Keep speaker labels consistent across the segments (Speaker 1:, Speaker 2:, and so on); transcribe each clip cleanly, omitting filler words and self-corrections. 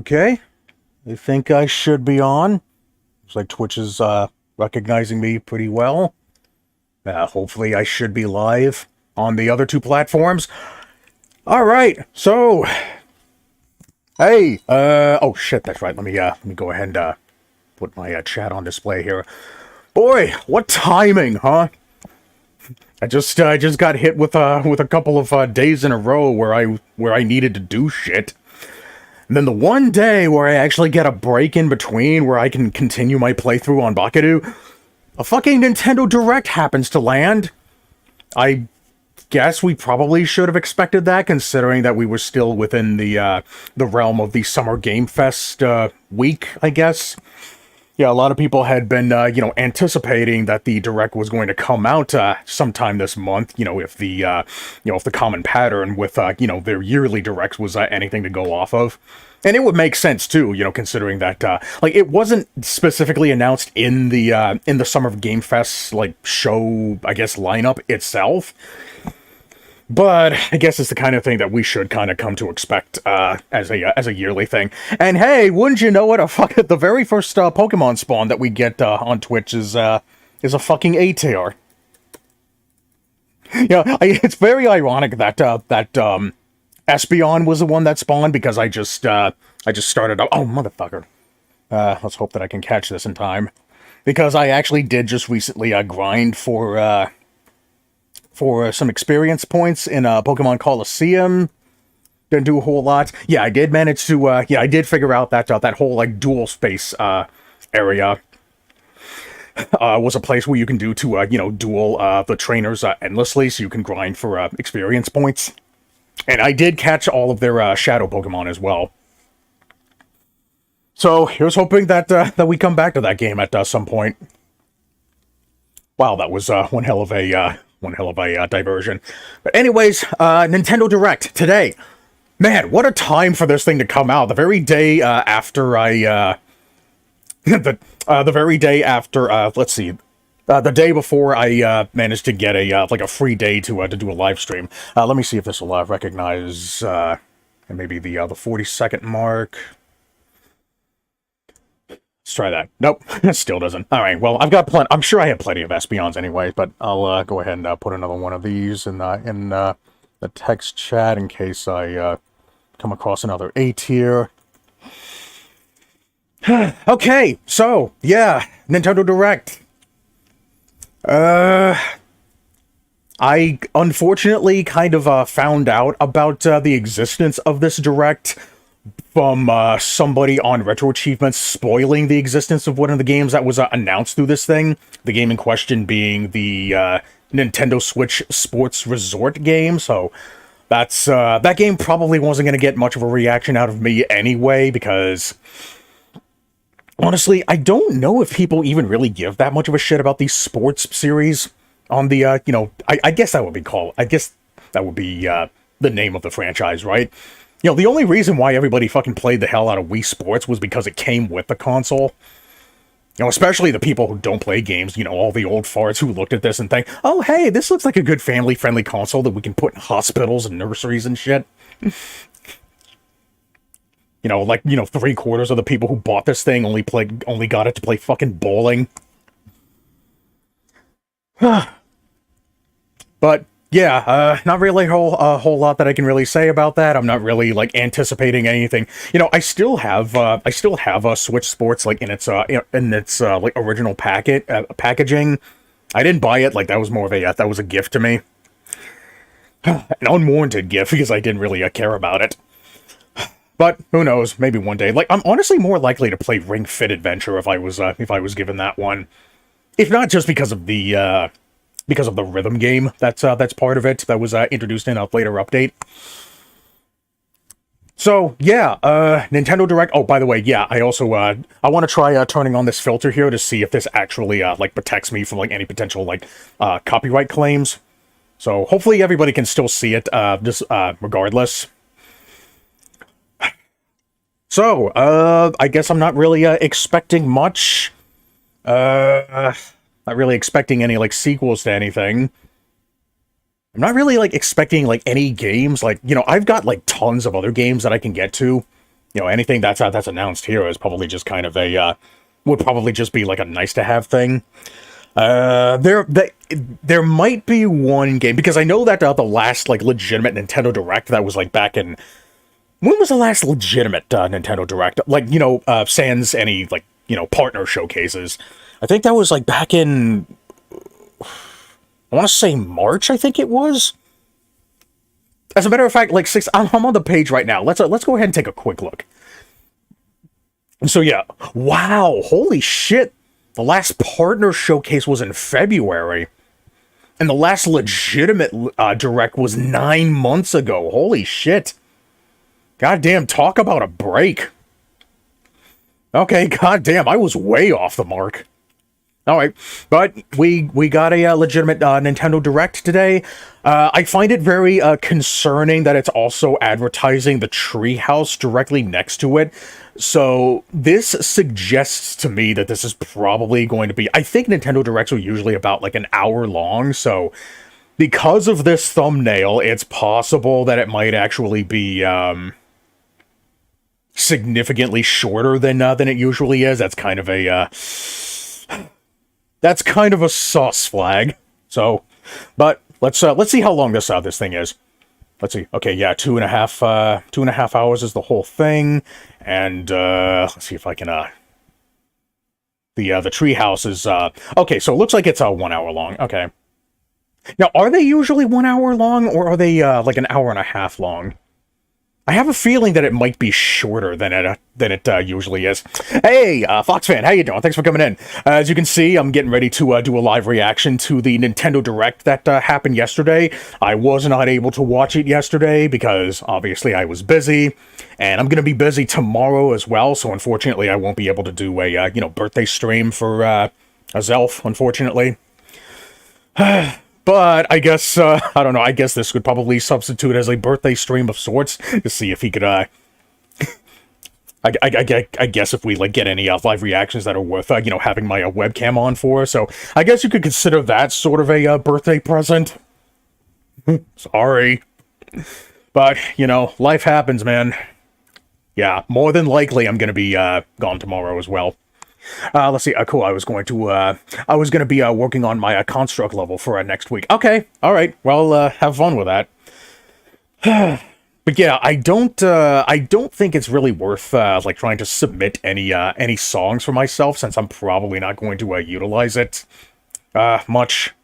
Speaker 1: Okay, I think I should be on. Looks like Twitch is recognizing me pretty well. Hopefully I should be live on the other two platforms. Alright, so... Hey, oh shit, that's right. Let me go ahead and put my chat on display here. Boy, what timing, huh? I just got hit with a couple of days in a row where I needed to do shit. And then the one day where I actually get a break in between where I can continue my playthrough on Bakadu, a fucking Nintendo Direct happens to land. I guess we probably should have expected that, considering that we were still within the realm of the Summer Game Fest week, I guess. Yeah, a lot of people had been, anticipating that the Direct was going to come out sometime this month. If the common pattern with, their yearly Directs was anything to go off of. And it would make sense too, considering that, it wasn't specifically announced in the Summer Game Fest show, I guess, lineup itself. But I guess it's the kind of thing that we should kind of come to expect as a yearly thing. And hey, wouldn't you know it? The very first Pokemon spawn that we get on Twitch is a fucking A-tier. It's very ironic that Espeon was the one that spawned, because I just started. Oh, motherfucker! Let's hope that I can catch this in time, because I actually did just recently grind for some experience points in Pokemon Colosseum. Didn't do a whole lot. Yeah, I did manage to, I did figure out that that whole, dual space area was a place where you can do to, duel the trainers endlessly, so you can grind for experience points. And I did catch all of their shadow Pokemon as well. So, here's hoping that we come back to that game at some point. Wow, that was one hell of a diversion. But anyways, Nintendo Direct today. Man, what a time for this thing to come out. The very day after I... the very day after, let's see. The day before I managed to get a free day to do a live stream. Let me see if this will recognize maybe the 40-second mark. Let's try that. Nope, it still doesn't. All right, well, I've got plenty. I'm sure I have plenty of Espeons anyway, but I'll go ahead and put another one of these in the text chat in case I come across another A-tier. Okay, so yeah, Nintendo Direct. I unfortunately kind of found out about the existence of this Direct from somebody on Retro Achievements spoiling the existence of one of the games that was announced through this thing. The game in question being the Nintendo Switch Sports Resort game. So that's that game probably wasn't going to get much of a reaction out of me anyway, because honestly, I don't know if people even really give that much of a shit about these sports series on the, I guess that would be called, I guess that would be the name of the franchise, right? The only reason why everybody fucking played the hell out of Wii Sports was because it came with the console. Especially the people who don't play games, all the old farts who looked at this and think, oh, hey, this looks like a good family-friendly console that we can put in hospitals and nurseries and shit. Three-quarters of the people who bought this thing only got it to play fucking bowling. But yeah, not really a whole lot that I can really say about that. I'm not really anticipating anything. I still have a Switch Sports in its original packaging. I didn't buy it. That was more of that was a gift to me, an unwarranted gift, because I didn't really care about it. But who knows? Maybe one day. I'm honestly more likely to play Ring Fit Adventure if I was given that one, if not just because of the rhythm game that's part of it that was introduced in a later update. So yeah, Nintendo Direct. Oh, by the way, yeah, I also I want to try turning on this filter here to see if this actually protects me from any potential copyright claims. So hopefully everybody can still see it just regardless. So I guess I'm not really expecting much. Not really expecting any sequels to anything. I'm not really expecting any games. I've got tons of other games that I can get to anything that's announced here is probably just kind of would probably just be like a nice to have thing. There might be one game, because I know that the last like legitimate Nintendo Direct that was like back in, when was the last legitimate Nintendo Direct? Like, sans any like, partner showcases. I think that was like back in, I want to say March, I think it was. As a matter of fact, like I'm on the page right now. Let's go ahead and take a quick look. So yeah, wow, holy shit. The last partner showcase was in February. And the last legitimate Direct was 9 months ago. Holy shit. Goddamn, talk about a break. Okay, goddamn, I was way off the mark. Alright, but we got a legitimate Nintendo Direct today. I find it very concerning that it's also advertising the Treehouse directly next to it. So this suggests to me that this is probably going to be... I think Nintendo Directs are usually about like an hour long, so because of this thumbnail, it's possible that it might actually be significantly shorter than it usually is. That's kind of a... That's kind of a sus flag. So, but let's see how long this thing is. Let's see. Okay, yeah, 2.5 hours is the whole thing, and let's see if I can. The treehouse is okay. So it looks like it's 1 hour long. Okay. Now, are they usually 1 hour long, or are they like an hour and a half long? I have a feeling that it might be shorter than it usually is. Hey, Fox fan, how you doing? Thanks for coming in. As you can see, I'm getting ready to do a live reaction to the Nintendo Direct that happened yesterday. I was not able to watch it yesterday because obviously I was busy, and I'm gonna be busy tomorrow as well. So unfortunately, I won't be able to do a birthday stream for a Zelf. Unfortunately. But I guess, I don't know, I guess this could probably substitute as a birthday stream of sorts, to see if he could, I guess if we, like, get any live reactions that are worth, having my webcam on for, so I guess you could consider that sort of a birthday present. Sorry. But, life happens, man. Yeah, more than likely I'm gonna be, gone tomorrow as well. Let's see. Cool. I was going to be working on my construct level for next week. Okay. All right. Well, have fun with that. But yeah, I don't think it's really worth like trying to submit any songs for myself, since I'm probably not going to utilize it much.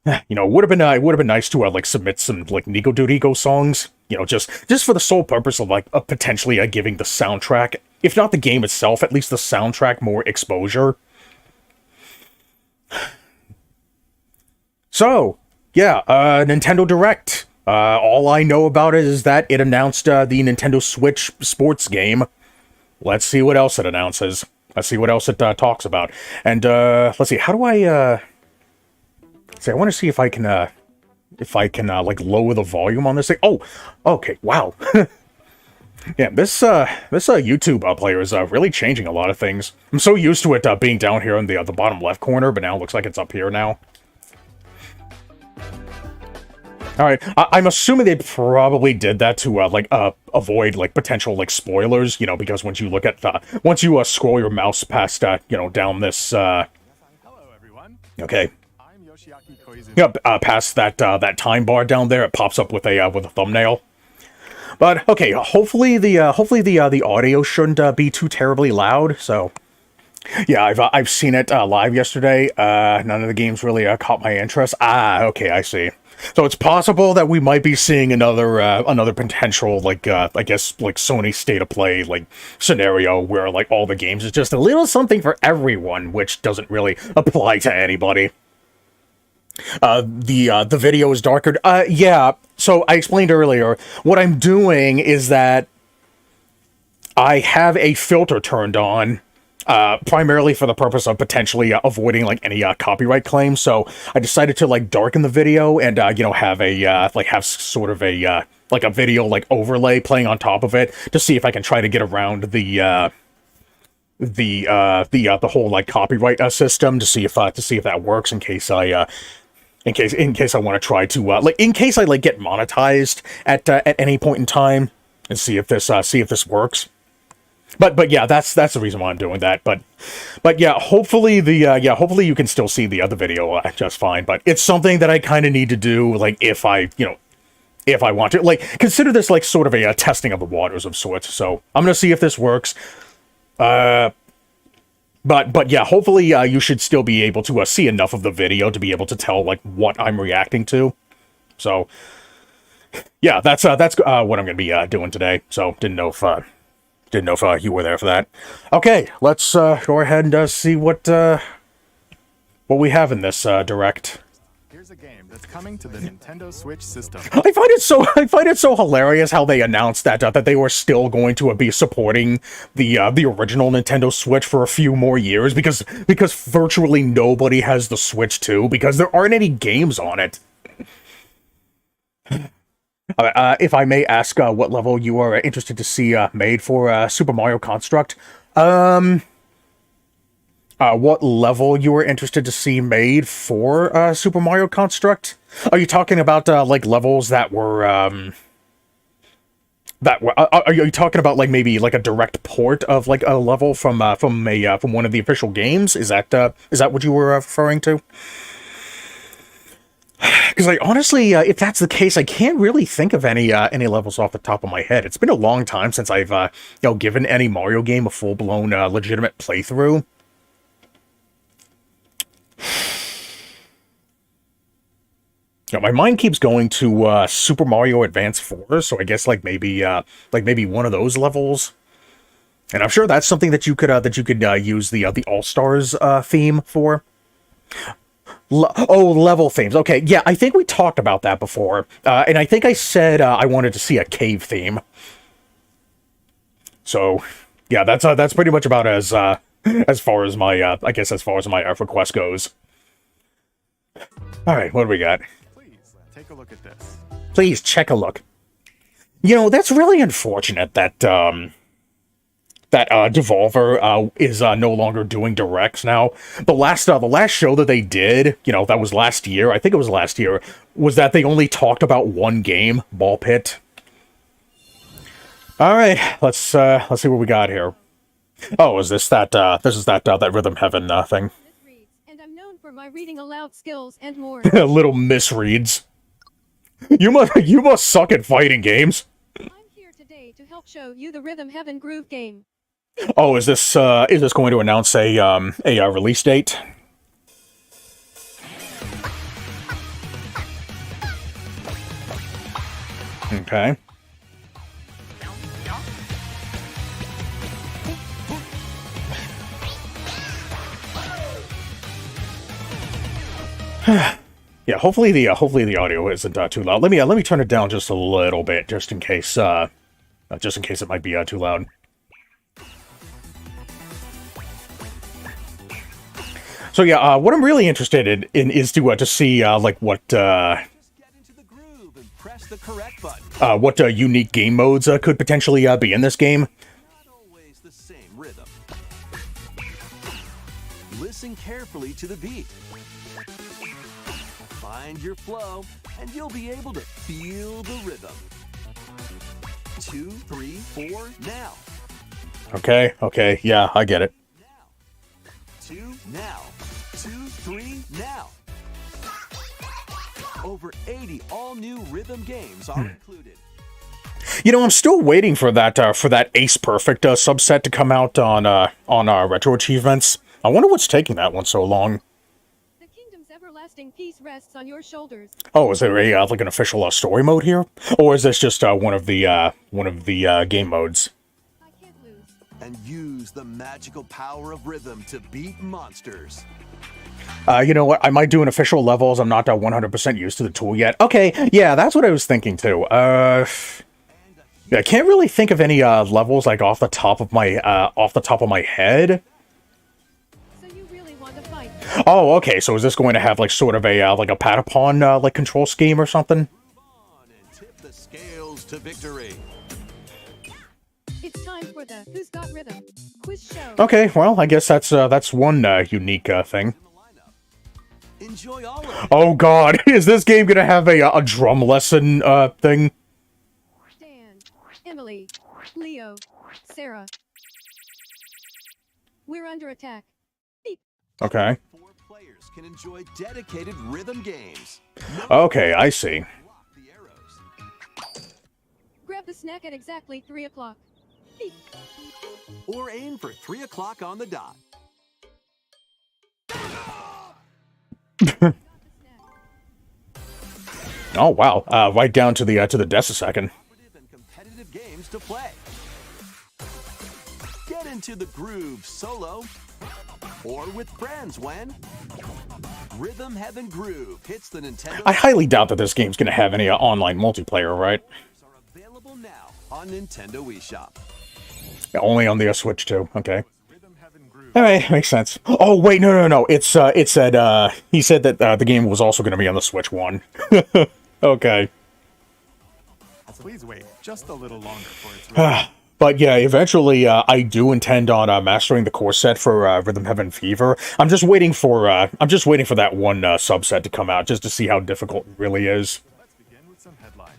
Speaker 1: It would have been nice to like submit some like Nico Dorico songs. Just for the sole purpose of like potentially giving the soundtrack, if not the game itself, at least the soundtrack, more exposure. So, yeah, Nintendo Direct. All I know about it is that it announced the Nintendo Switch sports game. Let's see what else it announces. Let's see what else it talks about. And, let's see, how do I, see, I want to see if I can, like, lower the volume on this thing. Oh, okay, wow. Yeah, this YouTube player is really changing a lot of things. I'm so used to it being down here in the bottom left corner, but now it looks like it's up here now. Alright, I'm assuming they probably did that to, avoid, like, potential, like, spoilers, because once you look at, once you, scroll your mouse past, down this,
Speaker 2: Hello, everyone.
Speaker 1: Okay.
Speaker 2: I'm Yoshiaki Koizumi.
Speaker 1: Yep, past that time bar down there, it pops up with a thumbnail. But okay, hopefully the audio shouldn't be too terribly loud. So yeah, I've seen it live yesterday. None of the games really caught my interest. Okay, I see. So it's possible that we might be seeing another potential, like I guess like Sony State of Play like scenario where like all the games is just a little something for everyone, which doesn't really apply to anybody. The video is darker. Yeah, so I explained earlier, what I'm doing is that I have a filter turned on, primarily for the purpose of potentially avoiding, like, any copyright claims, so I decided to, like, darken the video and, have a, have sort of a, like, a video, like, overlay playing on top of it, to see if I can try to get around the whole, like, copyright system, to see if that works, in case I want to try to, like, in case I, like, get monetized at any point in time. and see if this works. But yeah, that's the reason why I'm doing that. But yeah, hopefully hopefully you can still see the other video just fine. But it's something that I kind of need to do, like if I want to, like, consider this like sort of a testing of the waters of sorts. So I'm gonna see if this works. But yeah, hopefully you should still be able to see enough of the video to be able to tell like what I'm reacting to. So yeah, that's what I'm gonna be doing today. So didn't know if you were there for that. Okay, let's go ahead and see what we have in this direct.
Speaker 2: Here's a game that's coming to the Nintendo Switch system.
Speaker 1: I find it so hilarious how they announced that they were still going to be supporting the original Nintendo Switch for a few more years because virtually nobody has the Switch 2 because there aren't any games on it. If I may ask, what level you are interested to see made for Super Mario Construct? What level you are interested to see made for Super Mario Construct? Are you talking about like levels that were are you talking about like maybe like a direct port of like a level from one of the official games? Is that what you were referring to? Because like honestly, if that's the case, I can't really think of any levels off the top of my head. It's been a long time since I've given any Mario game a full blown legitimate playthrough. Yeah, my mind keeps going to Super Mario Advance 4, so I guess like maybe one of those levels. And I'm sure that's something that you could use the All Stars theme for. Level themes. Okay, yeah, I think we talked about that before, and I think I said I wanted to see a cave theme. So, yeah, that's pretty much about as far as my request goes. All right, what do we got?
Speaker 2: Please take a look at this.
Speaker 1: Please check a look. You know, that's really unfortunate that Devolver is no longer doing directs now. The last show that they did, that was last year. I think it was last year. Was that they only talked about one game, Ball Pit. All right, let's see what we got here. Oh, is this that Rhythm Heaven thing?
Speaker 3: And I'm known for my reading aloud skills and more.
Speaker 1: Little misreads. You must suck at fighting games.
Speaker 3: I'm here today to help show you the Rhythm Heaven Groove game.
Speaker 1: Oh, is this going to announce a release date? Okay. Yeah, hopefully the audio isn't too loud. Let me turn it down just a little bit, just in case it might be too loud. So yeah, what I'm really interested in is to see like what
Speaker 4: Just get into the groove and press the correct button.
Speaker 1: what unique game modes could potentially be in this game.
Speaker 4: Not always the same rhythm. Listen carefully to the beat. Find your flow, and you'll be able to feel the rhythm. 2, 3, 4, now.
Speaker 1: Okay, yeah, I get it.
Speaker 4: Now. 2, now. 2, 3, now. Over 80 all-new rhythm games are included.
Speaker 1: I'm still waiting for that Ace Perfect subset to come out on Retro Achievements. I wonder what's taking that one so long.
Speaker 3: The kingdom's everlasting peace rests on your shoulders.
Speaker 1: Oh, is there a like an official story mode here, or is this just one of the game modes?
Speaker 3: I can't lose.
Speaker 4: And use the magical power of rhythm to beat monsters.
Speaker 1: You know what? I might do an official levels. I'm not 100% used to the tool yet. Okay, yeah, that's what I was thinking too. Yeah, I can't really think of any levels like off the top of my head.
Speaker 3: So you really want to fight?
Speaker 1: Oh, okay. So is this going to have like sort of a like a Patapon like control scheme or something?
Speaker 4: Move on and tip the scales to victory.
Speaker 3: It's time for the Who's Got Rhythm quiz show.
Speaker 1: Okay, well, I guess that's one unique thing.
Speaker 4: Enjoy all of it.
Speaker 1: Oh God, is this game gonna have a drum lesson thing?
Speaker 3: Stand Emily, Leo, Sarah. We're under attack.
Speaker 1: Okay.
Speaker 4: 4 players can enjoy dedicated rhythm games.
Speaker 1: Okay, I see.
Speaker 4: Block the arrows.
Speaker 3: Grab the snack at exactly 3 o'clock. Beep.
Speaker 4: Or aim for 3 o'clock on the dot.
Speaker 1: Oh wow. Right down to the decisecond.
Speaker 4: Cooperative and competitive games to play. Get into the groove solo or with friends when Rhythm Heaven Groove hits the Nintendo.
Speaker 1: I highly doubt that this game's gonna have any online multiplayer, right?
Speaker 4: Are available now on Nintendo eShop.
Speaker 1: Yeah, only on the Switch too. Okay.
Speaker 2: Rhythm Heaven Groove.
Speaker 1: All right, makes sense. Oh wait, no. It said he said that the game was also gonna be on the Switch one. Okay.
Speaker 2: Please wait just a little longer for its release.
Speaker 1: But yeah, eventually I do intend on mastering the core set for Rhythm Heaven Fever. I'm just waiting for that one subset to come out just to see how difficult it really is.
Speaker 2: Let's begin with some headlines.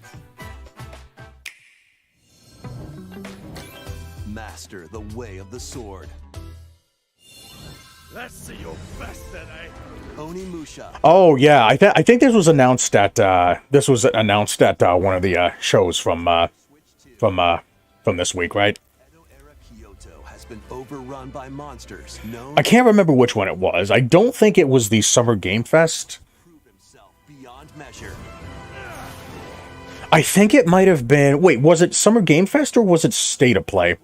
Speaker 4: Master the way of the sword.
Speaker 5: Let's see your best then, eh?
Speaker 4: Onimusha.
Speaker 1: Oh yeah, I think this was announced at one of the shows from this week, right?
Speaker 4: Edo-era Kyoto has been overrun by monsters known
Speaker 1: I can't remember which one it was. I don't think it was the Summer Game Fest.
Speaker 4: to prove himself beyond measure.
Speaker 1: I think it might have been. Wait, was it Summer Game Fest or was it State of Play?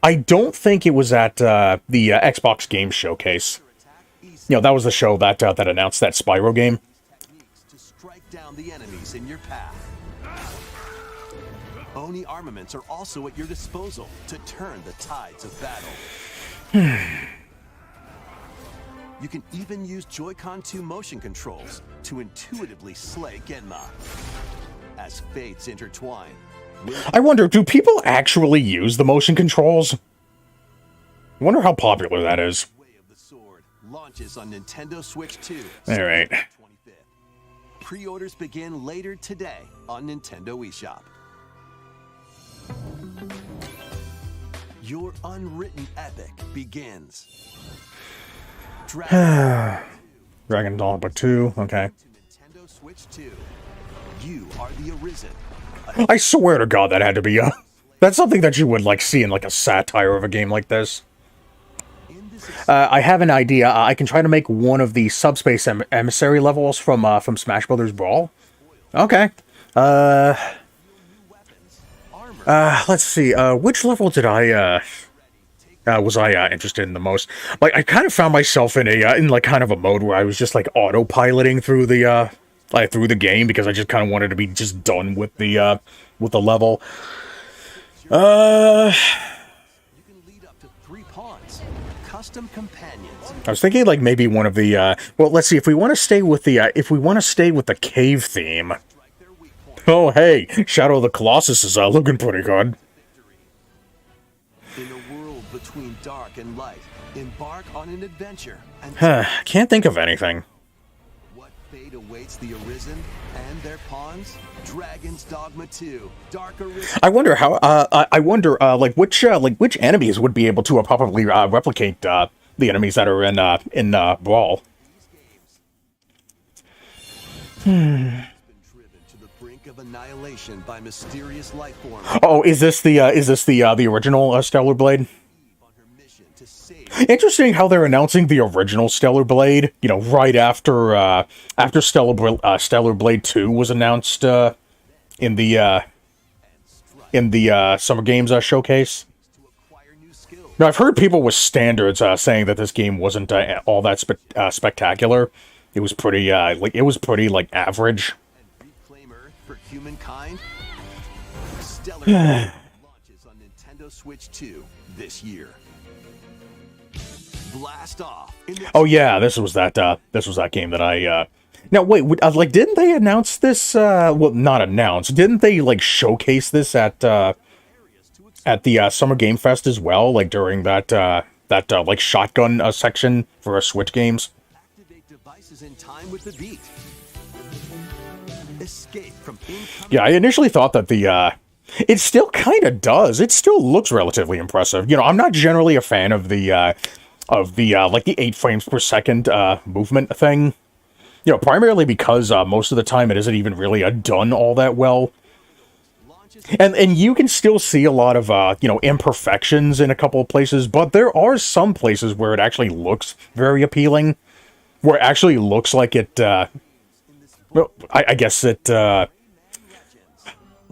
Speaker 1: I don't think it was at the Xbox Game Showcase. You know, that was the show that announced that Spyro game.
Speaker 4: Techniques to strike down the enemies in your path. Oni armaments are also at your disposal to turn the tides of battle. You can even use Joy-Con 2 motion controls to intuitively slay Genma. As fates intertwine,
Speaker 1: I wonder, do people actually use the motion controls? I wonder how popular that is.
Speaker 4: Way of the Sword launches on Nintendo Switch 2.
Speaker 1: All right.
Speaker 4: 25th. Pre-orders begin later today on Nintendo eShop. Your unwritten epic begins. Dragon
Speaker 1: Dragon Dogma 2, okay.
Speaker 4: to Nintendo Switch 2. You are the Arisen.
Speaker 1: I swear to God that had to be that's something that you would like see in like a satire of a game like this.
Speaker 4: In this
Speaker 1: I have an idea. I can try to make one of the subspace emissary levels from Smash Brothers Brawl. Okay.
Speaker 4: armor
Speaker 1: Let's see. Which level did I was I interested in the most? Like, I kind of found myself in in like kind of a mode where I was just like autopiloting through the through the game because I just kind of wanted to be just done with the level.
Speaker 4: you can lead up to 3 pawns, custom companions.
Speaker 1: I was thinking like maybe one of the well, let's see if we want to stay with the cave theme.
Speaker 4: Strike their weak point.
Speaker 1: Oh hey, Shadow of the Colossus is looking pretty good.
Speaker 4: In a world between dark and light, embark on an adventure and
Speaker 1: Can't think of anything.
Speaker 4: what fate awaits the Arisen and their pawns? Dragon's Dogma 2, Dark Arisen.
Speaker 1: I wonder how. I wonder like which enemies would be able to probably replicate the enemies that are in Brawl.
Speaker 4: Been driven to the brink of annihilation by mysterious life forms
Speaker 1: Oh, is this the original Stellar Blade?
Speaker 4: on her mission to save.
Speaker 1: Interesting how they're announcing the original Stellar Blade. You know, right after Stellar Blade 2 was announced in the Summer Games showcase.
Speaker 4: To acquire new skills.
Speaker 1: Now, I've heard people with standards saying that this game wasn't all that spectacular. It was pretty average.
Speaker 4: And reclaim Earth for humankind? Stellar Blade launches on Nintendo Switch 2 this year. Blast off in the
Speaker 1: Oh yeah, this was that game that I. Now wait, didn't they announce this? Well, not announce. Didn't they like showcase this at the Summer Game Fest as well? Like during that like shotgun section for Switch games.
Speaker 4: activate devices in time with the beat. Escape from incoming
Speaker 1: Yeah, I initially thought that the It still kind of does. It still looks relatively impressive. You know, I'm not generally a fan of the like the 8 frames per second movement thing. You know, primarily because most of the time it isn't even really done all that well. And you can still see a lot of you know, imperfections in a couple of places, but there are some places where it actually looks very appealing, where it actually looks like it. Well, I guess it. I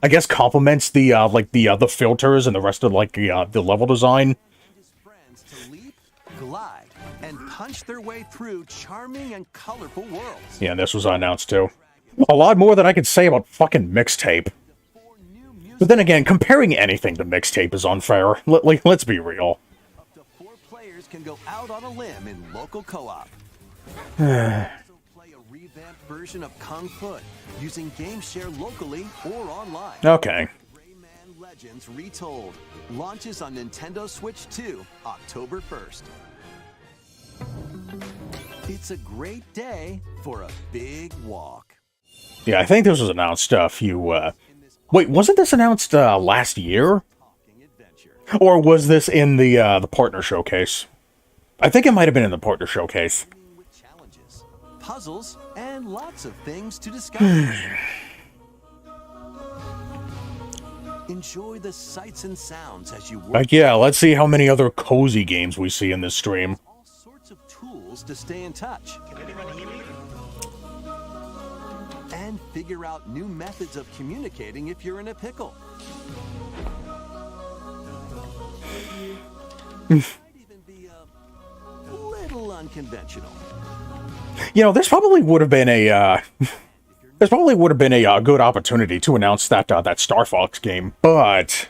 Speaker 1: guess complements the like the filters and the rest of like the level design.
Speaker 4: His friends to leap, glide, and punch their way through charming and colorful worlds.
Speaker 1: Yeah, and this was announced too. A lot more than I could say about fucking Mixtape. But then again, comparing anything to Mixtape is unfair. Let's be real.
Speaker 4: Up to 4 players can go out on a limb in local co-op. Also play a revamped version of Kung Fu using GameShare locally or online.
Speaker 1: Okay.
Speaker 4: Rayman Legends Retold launches on Nintendo Switch 2, October 1st. It's a great day for a big walk.
Speaker 1: Yeah, I think this was announced a few. Wait, wasn't this announced last year?
Speaker 4: Talking adventure.
Speaker 1: Or was this in the partner showcase? I think it might have been in the partner showcase.
Speaker 4: With challenges, puzzles, and lots of things to discover. Enjoy the sights and sounds as you work.
Speaker 1: Like, yeah, let's see how many other cozy games we see in this stream.
Speaker 4: All sorts of tools to stay in touch.
Speaker 5: Can anyone hear me?
Speaker 4: And figure out new methods of communicating if you're in a pickle. Might even be a little unconventional.
Speaker 1: You know, this probably would have been a good opportunity to announce that Star Fox game, but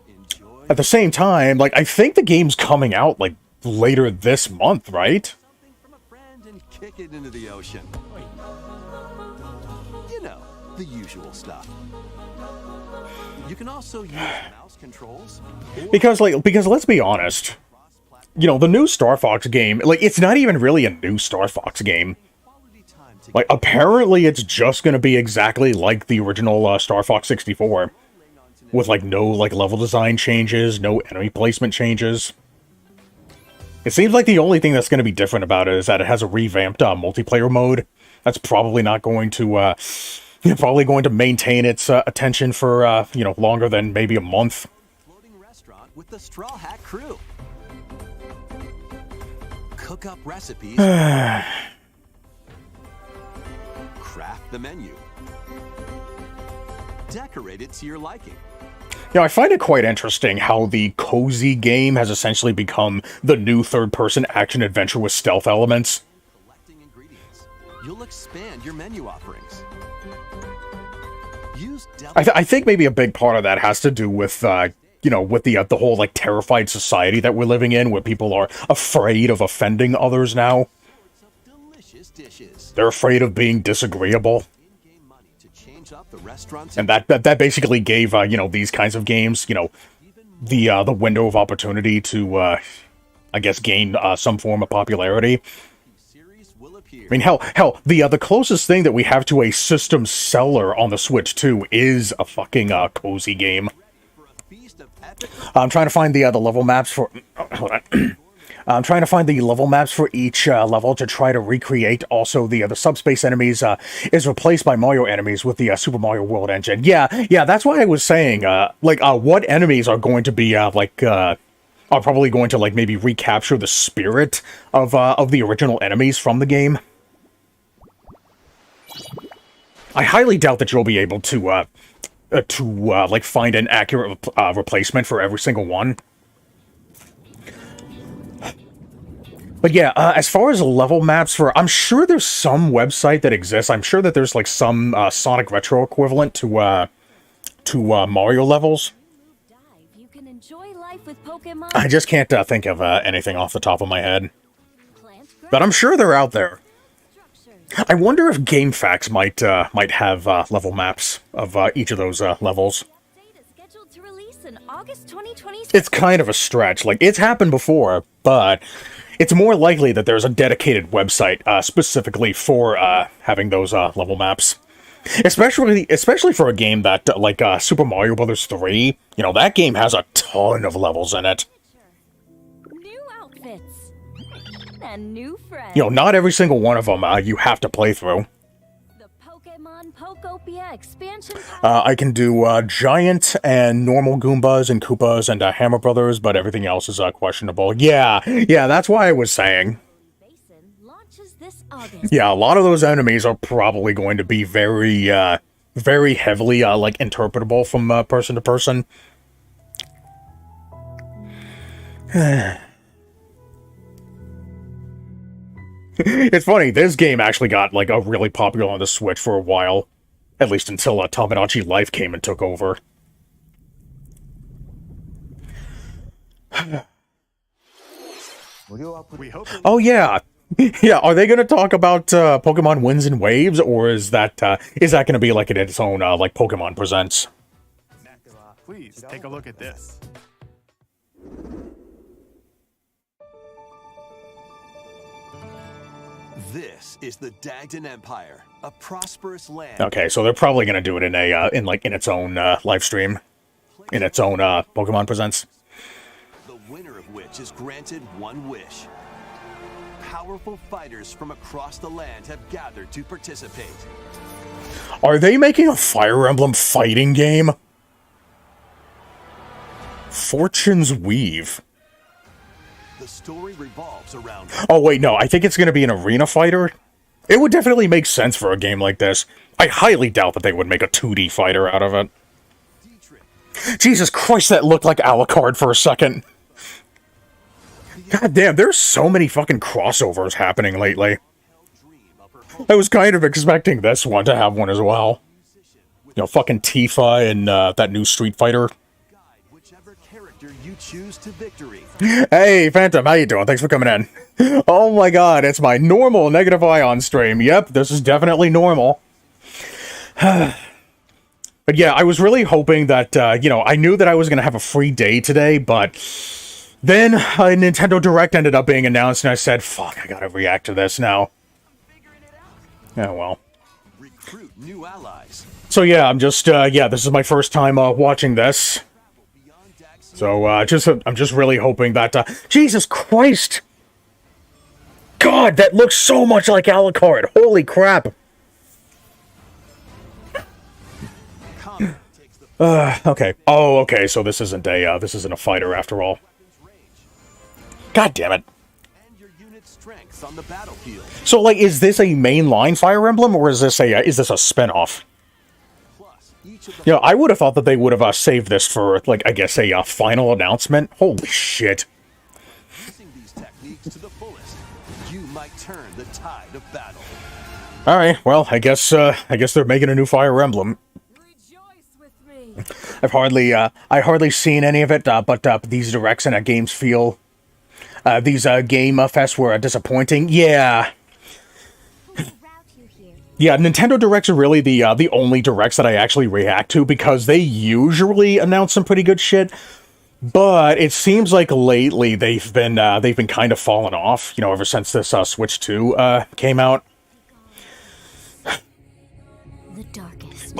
Speaker 4: Enjoy
Speaker 1: at the same time, like, I think the game's coming out like later this month, right?
Speaker 4: something from a friend and kick it into the ocean. You know, the usual stuff. You can also use mouse controls or
Speaker 1: Because let's be honest,
Speaker 4: cross-platform
Speaker 1: you know, the new Star Fox game, like, it's not even really a new Star Fox game.
Speaker 4: quality time to
Speaker 1: Like, apparently it's just gonna be exactly like the original Star Fox 64, with like no like level design changes, no enemy placement changes. It seems like the only thing that's going to be different about it is that it has a revamped multiplayer mode. That's probably not going to probably going to maintain its attention for you know, longer than maybe a month.
Speaker 4: floating restaurant with the Straw Hat Crew. Cook up recipes. Craft the menu. Decorate it to your liking.
Speaker 1: You know, I find it quite interesting how the cozy game has essentially become the new third-person action-adventure with stealth elements.
Speaker 4: Collecting ingredients. You'll expand your menu offerings. Use
Speaker 1: I think maybe a big part of that has to do with, you know, with the whole, like, terrified society that we're living in, where people are afraid of offending others now.
Speaker 4: delicious dishes.
Speaker 1: They're afraid of being disagreeable.
Speaker 4: In-game money to change up the restaurant's
Speaker 1: And that basically gave, you know, these kinds of games, you know, the window of opportunity to, I guess, gain some form of popularity.
Speaker 4: series will appear.
Speaker 1: I mean, hell, the closest thing that we have to a system seller on the Switch 2 is a fucking cozy game.
Speaker 4: For a feast of epic
Speaker 1: I'm trying to find the level maps for. Hold on. I'm trying to find the level maps for each level to try to recreate. Also, the subspace enemies is replaced by Mario enemies with the Super Mario World engine. Yeah, that's why I was saying, what enemies are going to be are probably going to, like, maybe recapture the spirit of the original enemies from the game. I highly doubt that you'll be able to like, find an accurate replacement for every single one. But yeah, as far as level maps for, I'm sure there's some website that exists. I'm sure that there's, like, some Sonic Retro equivalent to Mario levels.
Speaker 6: Dive. You can enjoy life with Pokemon.
Speaker 1: I just can't think of anything off the top of my head.
Speaker 6: Plant
Speaker 1: But I'm sure they're out there.
Speaker 6: structures.
Speaker 1: I wonder if GameFAQs might have level maps of each of those levels.
Speaker 6: Date is scheduled to release in August 2026.
Speaker 1: It's kind of a stretch. Like, it's happened before, but it's more likely that there's a dedicated website specifically for having those level maps. Especially for a game that like Super Mario Brothers 3, you know, that game has a ton of levels in it.
Speaker 6: New outfits. And new friends.
Speaker 1: You know, not every single one of them you have to play through.
Speaker 6: The Pokemon Pokopia expansion pack.
Speaker 1: I can do giant and normal Goombas and Koopas and Hammer Brothers, but everything else is questionable. Yeah, that's why I was saying.
Speaker 6: Basin launches this August.
Speaker 1: Yeah, a lot of those enemies are probably going to be very, very heavily, like, interpretable from person to person. It's funny, this game actually got, like, a really popular on the Switch for a while. At least until Tamagotchi Life came and took over.
Speaker 2: We hope
Speaker 1: Oh, yeah. Yeah, are they going to talk about Pokemon Winds and Waves, or is that going to be, like, in its own, like, Pokemon Presents?
Speaker 2: Please take a look at this.
Speaker 4: This is the Dagden Empire, a prosperous land.
Speaker 1: Okay, so they're probably going to do it in a, in its own live stream. In its own Pokemon Presents.
Speaker 4: The winner of which is granted one wish. Powerful fighters from across the land have gathered to participate.
Speaker 1: Are they making a Fire Emblem fighting game? Fortune's Weave.
Speaker 4: The story revolves around
Speaker 1: Oh, wait, no, I think it's going to be an arena fighter. It would definitely make sense for a game like this. I highly doubt that they would make a 2D fighter out of it.
Speaker 4: Dietrich.
Speaker 1: Jesus Christ, that looked like Alucard for a second. God damn, there's so many fucking crossovers happening lately.
Speaker 4: Dream of her home
Speaker 1: I was kind of expecting this one to have one as well. You know, fucking Tifa and that new Street Fighter.
Speaker 4: guide whichever character you choose to victory.
Speaker 1: Hey, Phantom, how you doing? Thanks for coming in. Oh my god, it's my normal Negative Ion stream. Yep, this is definitely normal. But yeah, I was really hoping that, you know, I knew that I was going to have a free day today, but then a Nintendo Direct ended up being announced, and I said, fuck, I gotta react to this now. Yeah, well.
Speaker 4: Recruit new allies.
Speaker 1: So yeah, I'm just, yeah, this is my first time watching this.
Speaker 4: Beyond Dax
Speaker 1: So, I'm just really hoping that, Jesus Christ! God, that looks so much like Alucard! Holy crap!
Speaker 4: combat takes the
Speaker 1: Okay. Oh, okay, so this isn't a fighter after all. God damn it.
Speaker 4: and your unit's strengths on the battlefield.
Speaker 1: So, like, is this a mainline Fire Emblem, or is this a spin-off?
Speaker 4: Plus, each of the
Speaker 1: You know, I would have thought that they would have saved this for, like, I guess a final announcement. Holy shit.
Speaker 4: using these techniques to the fullest, you might turn the tide of battle.
Speaker 1: Alright, well, I guess they're making a new Fire Emblem.
Speaker 6: Rejoice with me.
Speaker 1: I hardly seen any of it, but these directs and games feel, these game fests were disappointing. Yeah.
Speaker 6: Who will route you here?
Speaker 1: Yeah, Nintendo Directs are really the only directs that I actually react to, because they usually announce some pretty good shit. But it seems like lately they've been kind of falling off, you know, ever since this Switch 2 came out.
Speaker 6: The darkest.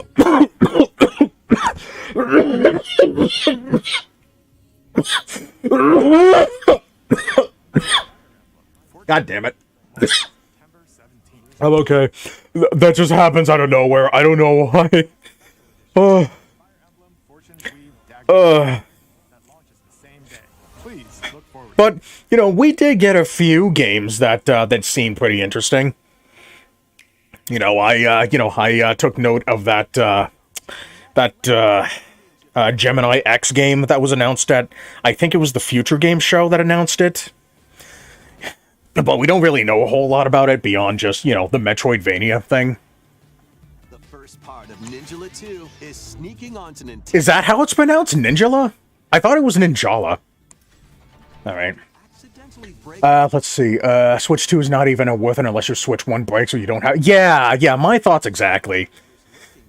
Speaker 1: God damn it.
Speaker 2: September 17th.
Speaker 1: I'm okay. That just happens out of nowhere. I don't know why. Oh,
Speaker 2: Fire Emblem Fortune's Weave Dagger that launches the same day. Please look forward.
Speaker 1: but, you know, we did get a few games that seemed pretty interesting. You know, I took note of that Gemini X game that was announced at, I think it was the Future Game Show that announced it. But we don't really know a whole lot about it beyond just, you know, the Metroidvania thing.
Speaker 4: The first part of Ninjala 2 is sneaking onto Nintendo.
Speaker 1: Is that how it's pronounced? Ninjala? I thought it was Ninjala. Alright.
Speaker 4: Accidentally break
Speaker 1: Let's see. Switch 2 is not even worth it unless your Switch 1 breaks or you don't have... Yeah, my thoughts exactly.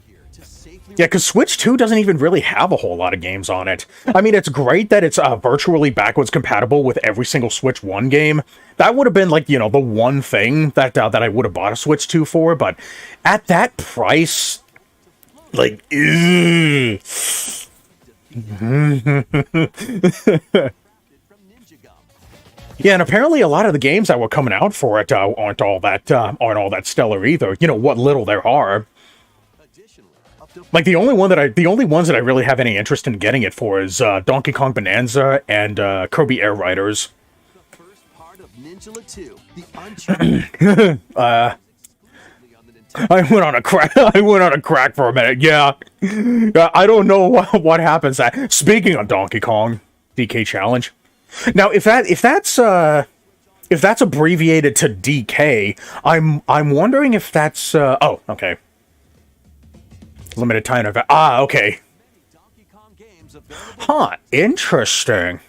Speaker 4: here to safely
Speaker 1: Yeah, because Switch 2 doesn't even really have a whole lot of games on it. I mean, it's great that it's virtually backwards compatible with every single Switch 1 game. That would have been, like, you know, the one thing that I would have bought a Switch 2 for, but at that price, Like, ew. Yeah, and apparently a lot of the games that were coming out for it aren't all that stellar either. You know, what little there are. Like the only ones that I really have any interest in getting it for is Donkey Kong Bonanza and Kirby Air Riders.
Speaker 4: First part of Ninja 2, the Uncharted.
Speaker 1: I went on a crack. I went on a crack for a minute. Yeah, I don't know what happens. Speaking of Donkey Kong DK Challenge, now if that's abbreviated to DK, I'm wondering if that's oh, okay. Limited time event. Ah, okay.
Speaker 4: Donkey Kong games available.
Speaker 1: Huh. Interesting.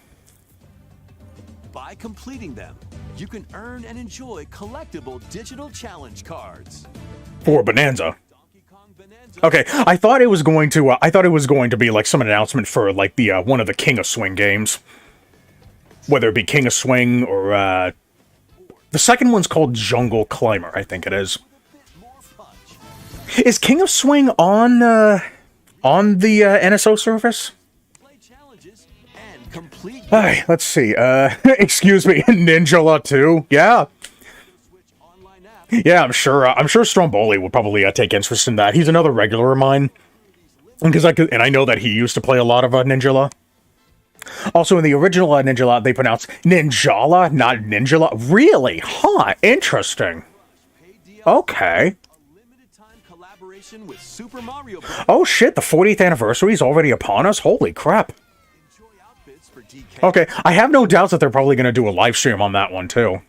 Speaker 4: By completing them, you can earn and enjoy collectible digital challenge cards.
Speaker 1: For Bonanza.
Speaker 4: Donkey Kong Bonanza.
Speaker 1: Okay, I thought it was going to be like some announcement for like the one of the King of Swing games, whether it be King of Swing or the second one's called Jungle Climber, I think it is.
Speaker 4: More punch.
Speaker 1: Is King of Swing on the NSO service?
Speaker 4: Play challenges and complete
Speaker 1: Hi, let's see. Excuse me, Ninjala 2. Yeah.
Speaker 4: Switch online app.
Speaker 1: Yeah, I'm sure Stromboli would probably take interest in that. He's another regular of mine. And I know that he used to play a lot of Ninjala. Also, in the original Ninjala, they pronounce Ninjala, not Ninjala. Really? Huh, interesting. Okay.
Speaker 4: A limited time collaboration with Super Mario Bros.
Speaker 1: Oh shit, the 40th anniversary is already upon us? Holy crap.
Speaker 4: Enjoy outfits for DK.
Speaker 1: Okay, I have no doubts that they're probably going to do a live stream on that one, too.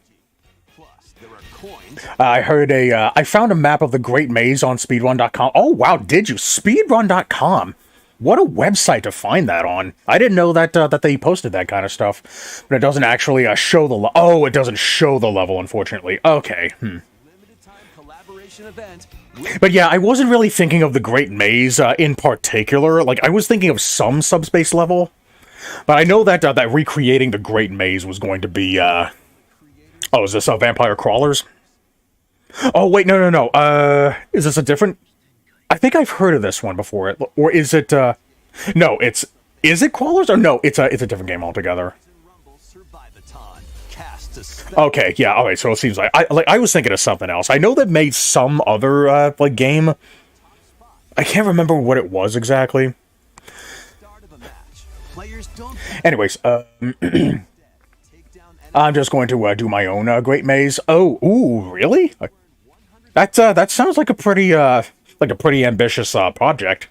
Speaker 4: Plus, there are coins.
Speaker 1: I found a map of the Great Maze on speedrun.com. Oh, wow, did you? Speedrun.com. What a website to find that on. I didn't know that that they posted that kind of stuff. But it doesn't actually show the oh, it doesn't show the level, unfortunately. Okay,
Speaker 4: Limited time collaboration event. With
Speaker 1: But yeah, I wasn't really thinking of the Great Maze in particular. Like, I was thinking of some subspace level. But I know that that recreating the Great Maze was going to be, oh, is this Vampire Crawlers? Oh, wait, no. Is this a different... I think I've heard of this one before. Or is it, no, it's... Is it Crawlers? Or no, it's a different game altogether.
Speaker 4: Rumble Survivathon. Cast to spec.
Speaker 1: Okay, yeah, alright, so it seems like... I was thinking of something else. I know that made some other, like, game. I can't remember what it was exactly.
Speaker 4: Start of a match. Players don't
Speaker 1: Anyways,
Speaker 4: take down
Speaker 1: I'm just going to do my own Great Maze. Oh, ooh, really? That sounds like a pretty ambitious project.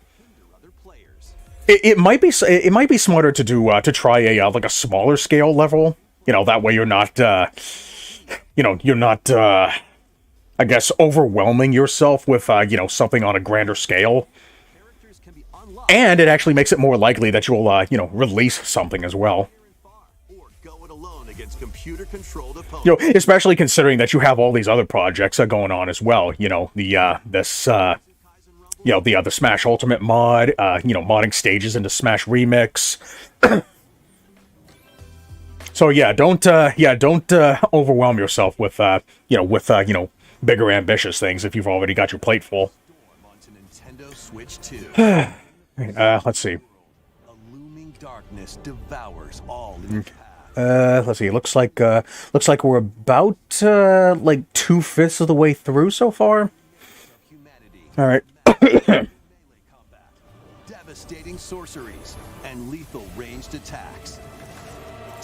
Speaker 4: other players.
Speaker 1: It might be smarter to do to try a like a smaller scale level. You know, that way you're not I guess overwhelming yourself with something on a grander scale.
Speaker 4: Characters can be unlocked
Speaker 1: And it actually makes it more likely that you'll release something as well.
Speaker 4: or go it alone against computer-controlled opponents.
Speaker 1: Especially considering that you have all these other projects going on as well. The Smash Ultimate mod, modding stages into Smash Remix. So yeah, don't overwhelm yourself with bigger ambitious things if you've already got your plate full.
Speaker 4: Onto Nintendo Switch 2.
Speaker 1: Let's see.
Speaker 4: A looming darkness devours all in its path.
Speaker 1: Let's see. Looks like we're about like 2/5 of the way through so far.
Speaker 4: Humanity,
Speaker 1: All right.
Speaker 4: melee combat, devastating sorceries, and lethal ranged attacks.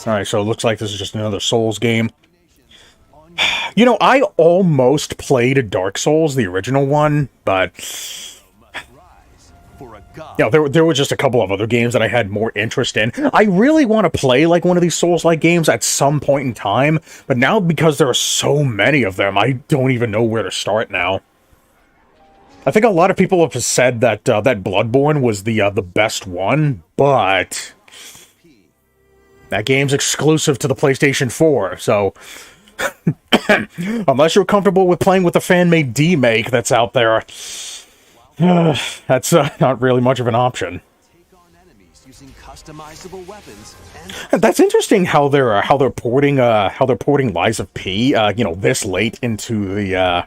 Speaker 1: All right. So it looks like this is just another Souls game. I almost played Dark Souls, the original one, but
Speaker 4: Rise for a god.
Speaker 1: there were just a couple of other games that I had more interest in. I really want to play like one of these Souls-like games at some point in time, but now because there are so many of them, I don't even know where to start now. I think a lot of people have said that that Bloodborne was the best one, but that game's exclusive to the PlayStation 4, so unless you're comfortable with playing with the fan-made D-Make that's out there, that's not really much of an option.
Speaker 4: Take on enemies using customizable weapons and
Speaker 1: That's interesting how they're porting Lies of P this late into the
Speaker 4: you tell.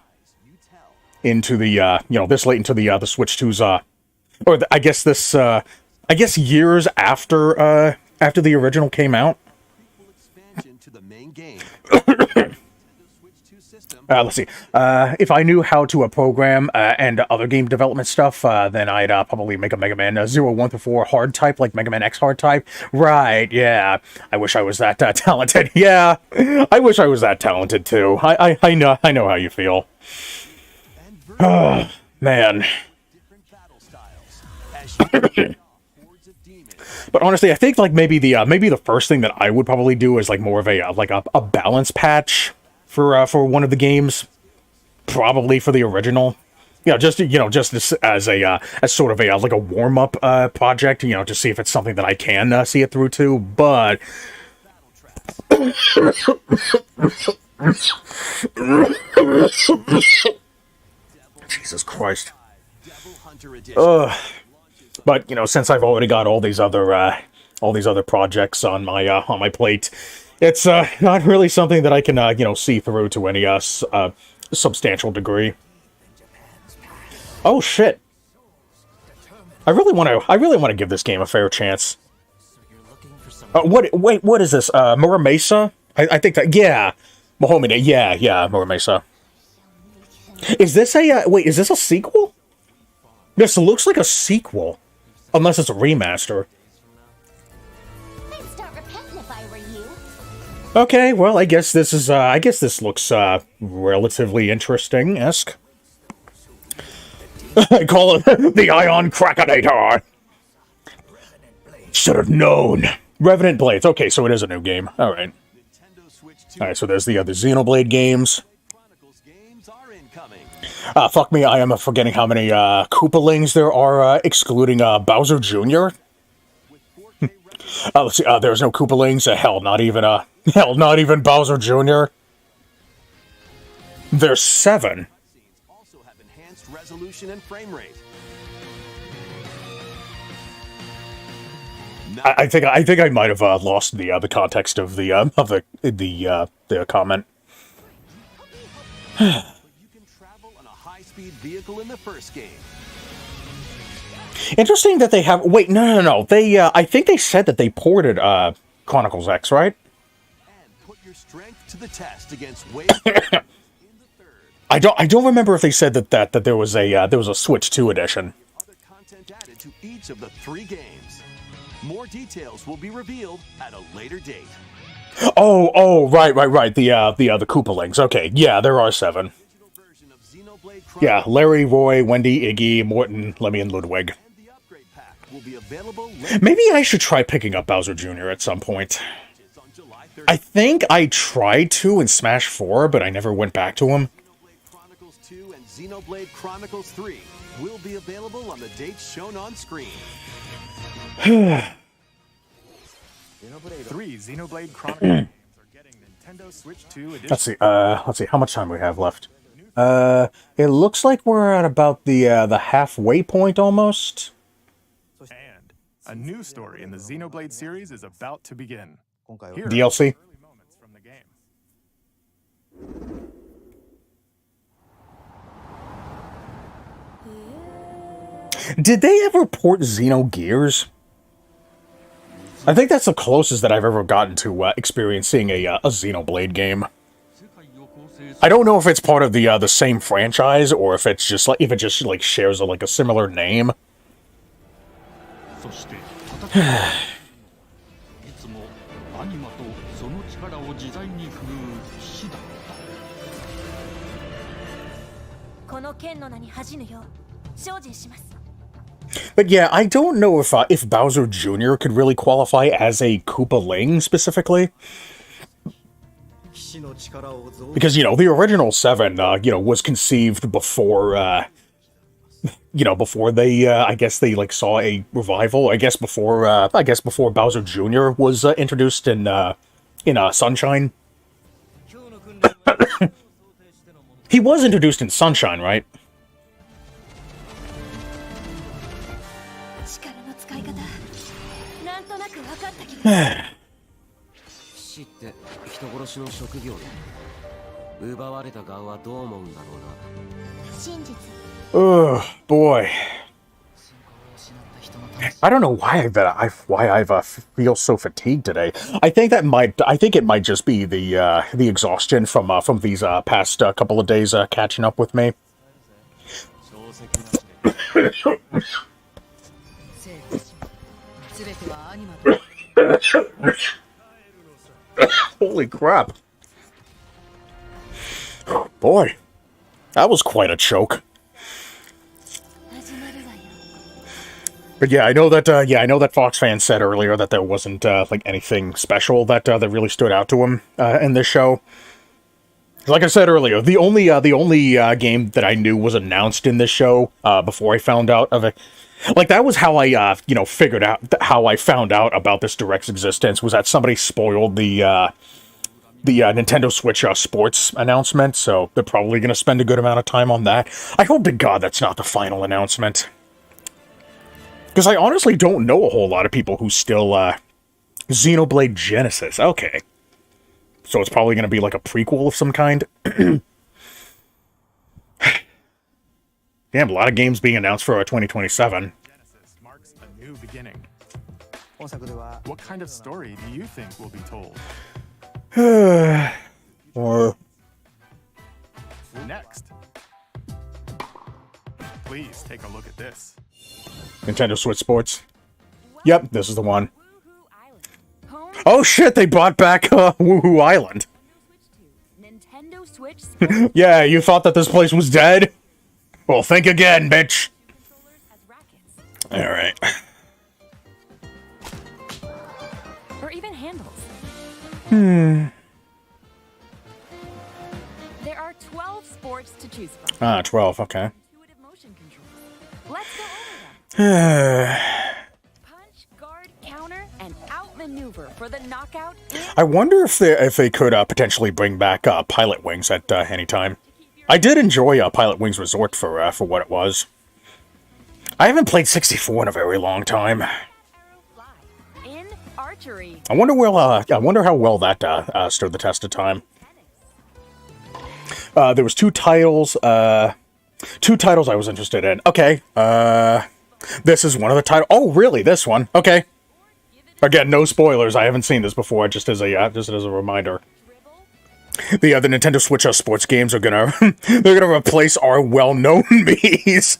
Speaker 1: the Switch 2's I guess this, I guess years after the original came out.
Speaker 4: Expansion to the main game. Nintendo Switch 2 system.
Speaker 1: Let's see. If I knew how to program and other game development stuff, then I'd probably make a Mega Man 0, 1 through 4 hard type, like Mega Man X hard type. Right, yeah. I wish I was that talented. Yeah, I wish I was that talented too. I know how you feel. Oh, man.
Speaker 4: Different battle styles. As you fight off hordes of demons.
Speaker 1: But honestly, I think like maybe the first thing that I would probably do is like more of a balance patch for one of the games, probably for the original. Just as sort of a warm up project, to see if it's something that I can see it through to. But Jesus Christ.
Speaker 4: Devil Hunter Edition.
Speaker 1: But since I've already got all these other projects on my plate, it's not really something that I can see through to any substantial degree. Oh shit! I really want to give this game a fair chance. What is this? Muramasa? I think that, yeah, Mahomine, yeah, Muramasa. Is this is this a sequel? This looks like a sequel, unless it's a remaster.
Speaker 6: I'd start repenting if I were you.
Speaker 1: Okay, well, I guess this looks relatively interesting-esque. I call it the Ion Krakinator. Should have known. Revenant Blades. Okay, so it is a new game. All right.
Speaker 4: Nintendo Switch 2
Speaker 1: All right, so there's the other Xenoblade games.
Speaker 4: Chronicles games are incoming.
Speaker 1: Fuck me, I am forgetting how many Koopalings there are, excluding Bowser Jr.
Speaker 4: With 4K resolution,
Speaker 1: Let's see, there's no Koopalings. Not even Bowser Jr. There's 7.
Speaker 4: scenes also have enhanced resolution and frame rate.
Speaker 1: I think I might have lost the context of the comment.
Speaker 4: But you can travel on a high-speed vehicle in the first game.
Speaker 1: Interesting that they have. Wait, no. They I think they said that they ported Chronicles X, right?
Speaker 4: And put your strength to the test against Wave in the third.
Speaker 1: I don't remember if they said that there was a Switch 2 edition.
Speaker 4: Other content added to each of the 3 games. More details will be revealed at a later date.
Speaker 1: Oh, right. The Koopalings. Okay, yeah, there are 7.
Speaker 4: Digital version of Xenoblade
Speaker 1: Yeah,
Speaker 4: Chronicles
Speaker 1: Larry, Roy, Wendy, Iggy, Morton, Lemmy, and Ludwig.
Speaker 4: and the upgrade pack will be available later
Speaker 1: Maybe I should try picking up Bowser Jr. at some point.
Speaker 4: on July 30th.
Speaker 1: I think I tried to in Smash 4, but I never went back to him.
Speaker 4: Xenoblade Chronicles 2 and Xenoblade Chronicles 3 will be available on the dates shown on screen.
Speaker 2: 3 Xenoblade Chronicles games are getting Nintendo Switch 2 edition.
Speaker 1: Let's see how much time we have left. It looks like we're at about the halfway point almost.
Speaker 2: And a new story in the Xenoblade series is about to begin. Here are
Speaker 1: DLC.
Speaker 2: early moments from the game.
Speaker 1: Did they ever port Xenogears? I think that's the closest that I've ever gotten to experiencing a Xenoblade game. I don't know if it's part of the same franchise or if it's just like shares a similar name.
Speaker 7: そして戦いはいつもアニマとその力を自在に振るう騎士だった。
Speaker 6: この剣の名に恥じぬよう精進します。
Speaker 1: But yeah, I don't know if Bowser Jr. could really qualify as a Koopaling specifically. Because, the original 7, was conceived before, before they, I guess they, saw a revival. I guess before Bowser Jr. was introduced in Sunshine. He was introduced in Sunshine, right?
Speaker 6: 力の使い方なんとなく分かった気が。
Speaker 8: 騎士って人殺しの職業で奪われた側はどう思うんだろうな。
Speaker 6: 真実
Speaker 1: Oh, boy. I don't know why I've feel so fatigued today. I think it might just be the exhaustion from these past couple of days catching up with me. Holy crap. Boy, that was quite a choke. But yeah, I know that Fox fan said earlier that there wasn't like anything special that really stood out to him in this show. Like I said earlier, the only game that I knew was announced in this show before I found out of it, like that was how I figured out how I found out about this Direct's existence, was that somebody spoiled the Nintendo Switch sports announcement. So they're probably going to spend a good amount of time on that. I hope to God that's not the final announcement. Because I honestly don't know a whole lot of people who still, Xenoblade Genesis, okay. So it's probably going to be like a prequel of some kind. Damn, a lot of games being announced for 2027.
Speaker 2: Genesis marks a new beginning. What kind of story do you think will be told?
Speaker 1: Or...
Speaker 2: Next. Please take a look at this.
Speaker 1: Nintendo Switch Sports. Yep, this is the one. Oh shit, they brought back Woohoo Island.
Speaker 6: Nintendo Switch Sports
Speaker 1: Yeah, you thought that this place was dead? Well, think again, bitch.
Speaker 6: controllers as rackets.
Speaker 1: Alright.
Speaker 6: Or even handles. There are 12 sports to choose from.
Speaker 1: Ah, 12, okay.
Speaker 6: Intuitive motion controls. Let's go over them. Punch, guard, counter, and outmaneuver for the knockout.
Speaker 1: I wonder if they could potentially bring back Pilot Wings at any time. I did enjoy Pilot Wings Resort for what it was. I haven't played 64 in a very long time.
Speaker 6: Fly. In archery.
Speaker 1: I wonder how well that stood the test of time. There was two titles I was interested in. Okay, this is one of the titles. Oh, really? This one? Okay. Again, no spoilers. I haven't seen this before. Just as a reminder. The Nintendo Switch sports games are gonna they're gonna replace our well-known Mii's.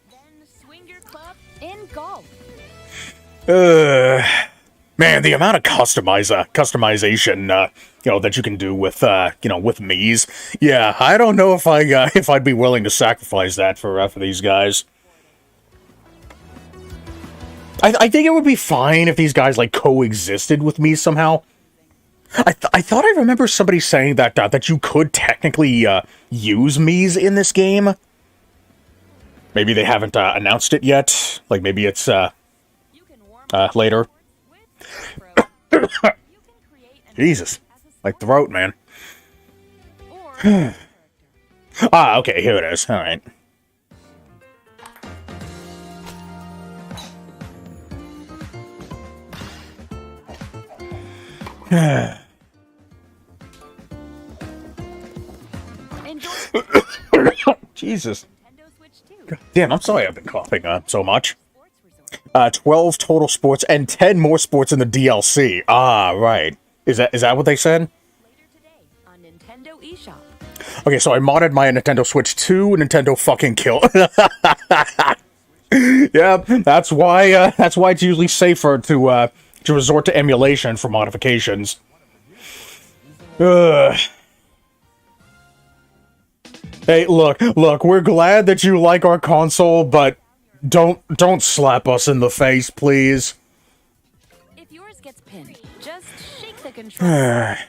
Speaker 6: Then swing your club in golf.
Speaker 1: Man, the amount of customization that you can do with with Mii's. Yeah, I don't know if I'd be willing to sacrifice that for these guys. I think it would be fine if these guys like coexisted with me somehow. I thought I remember somebody saying that you could technically use Mii's in this game. Maybe they haven't announced it yet. Like maybe it's later. Jesus, my throat, man. Okay, here it is. All right. Jesus. Damn, I'm sorry I've been coughing so much. 12 total sports and 10 more sports in the DLC. Ah, right. Is that what they said?
Speaker 6: Later today on Nintendo eShop.
Speaker 1: Okay, so I modded my Nintendo Switch 2 Nintendo fucking kill. Yeah, that's why it's usually safer to resort to emulation for modifications. Ugh. Hey, look, we're glad that you like our console, but don't slap us in the face, please.
Speaker 6: If yours gets pinned, just shake the controller.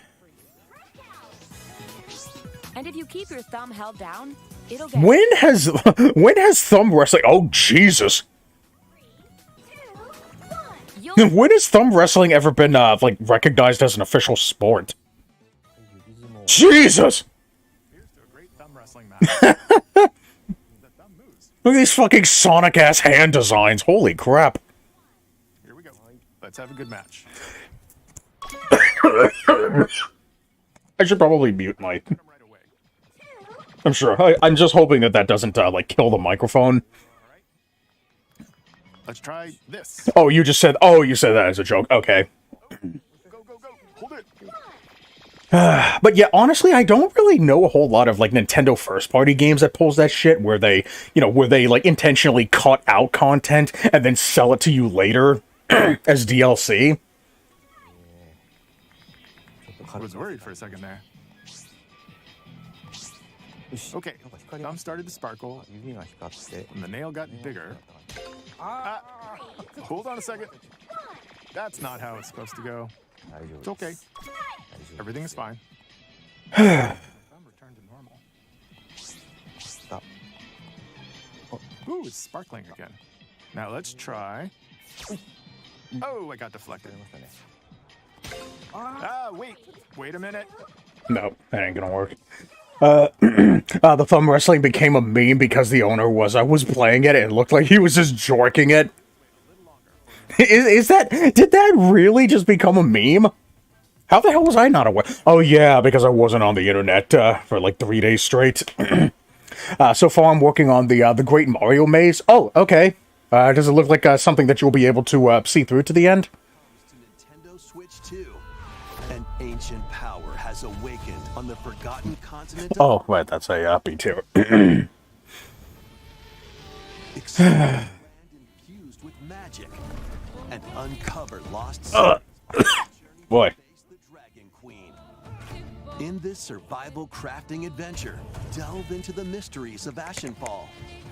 Speaker 6: And if you keep your thumb held down, it'll get...
Speaker 1: When has thumb wrestling... Oh, Jesus. When has thumb wrestling ever been, like, recognized as an official sport? Jesus!
Speaker 2: Here's to a great thumb wrestling match. The thumb moves.
Speaker 1: Look at these fucking Sonic-ass hand designs. Holy crap.
Speaker 2: Here we go. Let's have a good match.
Speaker 1: I should probably mute my...
Speaker 2: Right away.
Speaker 1: I'm sure. I'm just hoping that doesn't, like, kill the microphone.
Speaker 2: Let's try this.
Speaker 1: Oh, you said that as a joke. Okay.
Speaker 2: Go, go, go. Hold it.
Speaker 1: But yeah, honestly, I don't really know a whole lot of like Nintendo first party games that pulls that shit where they, where they like intentionally cut out content and then sell it to you later as DLC.
Speaker 2: I was worried for a second there. Okay, thumb started to sparkle, and the nail got bigger. Hold on a second. That's not how it's supposed to go. It's okay. Everything is fine. Thumb returned to normal.
Speaker 5: Stop.
Speaker 2: Ooh, it's sparkling again. Now let's try. Oh, I got deflected. Wait a minute.
Speaker 1: No, that ain't gonna work. The thumb wrestling became a meme because the owner was playing it and it looked like he was just jorking it. Did that really just become a meme? How the hell was I not aware? Oh yeah, because I wasn't on the internet for like 3 days straight. So far I'm working on the Great Mario Maze. Oh, okay. Does it look like something that you'll be able to see through to the end?
Speaker 4: To Nintendo Switch 2. An ancient power has awakened on the forgotten continent of
Speaker 1: Oh, wait, that's a B2.
Speaker 4: explore a land infused with magic and uncover lost secrets.
Speaker 1: Boy.
Speaker 4: Face the Dragon Queen. In this survival crafting adventure, delve into the mysteries of Ashenfall.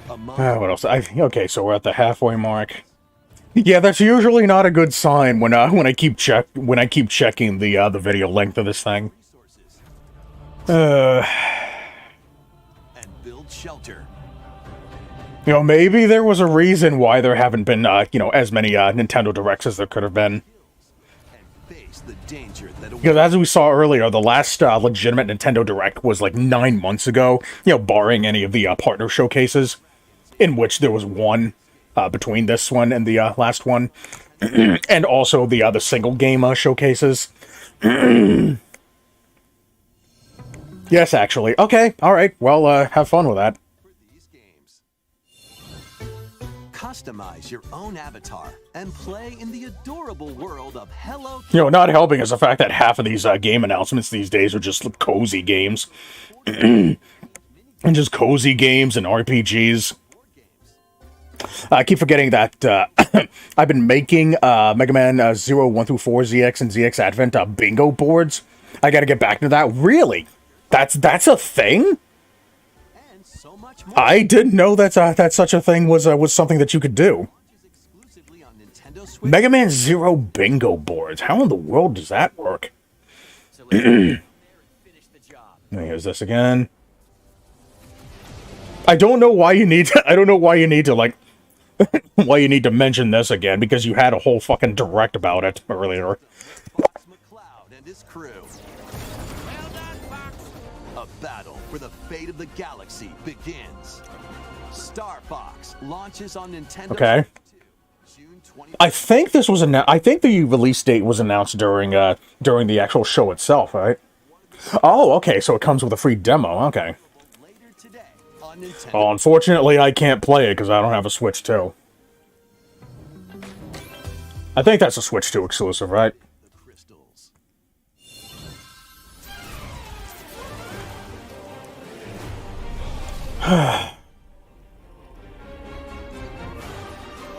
Speaker 4: Among
Speaker 1: What else? Okay, so we're at the halfway mark. Yeah, that's usually not a good sign when I keep checking the video length of this thing.
Speaker 4: and build shelter.
Speaker 1: Maybe there was a reason why there haven't been as many Nintendo Directs as there could have been.
Speaker 4: And face the danger that
Speaker 1: Because as we saw earlier, the last legitimate Nintendo Direct was like 9 months ago, barring any of the partner showcases, in which there was one between this one and the last one, and also the single game showcases. Yes, actually. Okay, alright, well, have fun with that.
Speaker 4: for these games. Customize your own avatar and play in the adorable world of Hello
Speaker 1: Not helping is the fact that half of these game announcements these days are just cozy games. And just cozy games and RPGs. I keep forgetting that I've been making Mega Man 0, 1 through 4 ZX and ZX Advent bingo boards. I gotta get back to that. Really? That's a thing?
Speaker 4: and so much more.
Speaker 1: I didn't know that such a thing was something that you could do.
Speaker 4: Exclusively on Nintendo Switch.
Speaker 1: Mega Man 0 bingo boards. How in the world does that work? Here's this again. I don't know why you need to like why you need to mention this again, because you had a whole fucking direct about it earlier.
Speaker 4: Fox McCloud and his crew. A battle for the fate of the galaxy begins. Star Fox launches on Nintendo
Speaker 1: Okay.
Speaker 4: Switch 2, June 20.
Speaker 1: I think this was I think the release date was announced during the actual show itself, right? Oh, okay, so it comes with a free demo. Okay.
Speaker 4: Later today on Nintendo.
Speaker 1: Oh, unfortunately, I can't play it because I don't have a Switch 2. I think that's a Switch 2 exclusive, right?
Speaker 4: The crystals.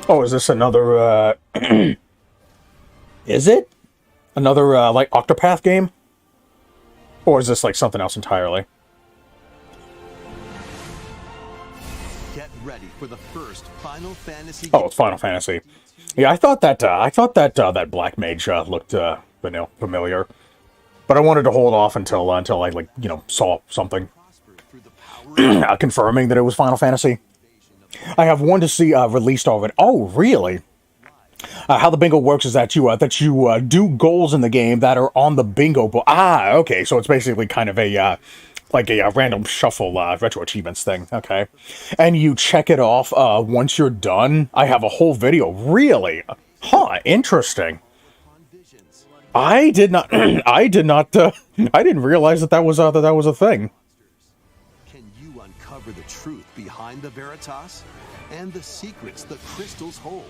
Speaker 1: Oh, is this another, Is it? Another, like, Octopath game? Or is this, like, something else entirely?
Speaker 4: Get ready for the first Final Fantasy.
Speaker 1: Oh, it's Final Fantasy. Yeah, I thought that that Black Mage looked familiar, but I wanted to hold off until I like saw something
Speaker 4: Through the power
Speaker 1: confirming that it was Final Fantasy. I have one to see released already. Oh, really? How the bingo works is that you do goals in the game that are on the bingo board. Ah, okay. So it's basically kind of a like a random shuffle retro achievements thing. Okay, and you check it off once you're done. I have a whole video. Really? Huh? Interesting.
Speaker 4: visions.
Speaker 1: I did not. I didn't realize that was a thing.
Speaker 4: Can you uncover the truth behind the Veritas? and the secrets the crystals hold.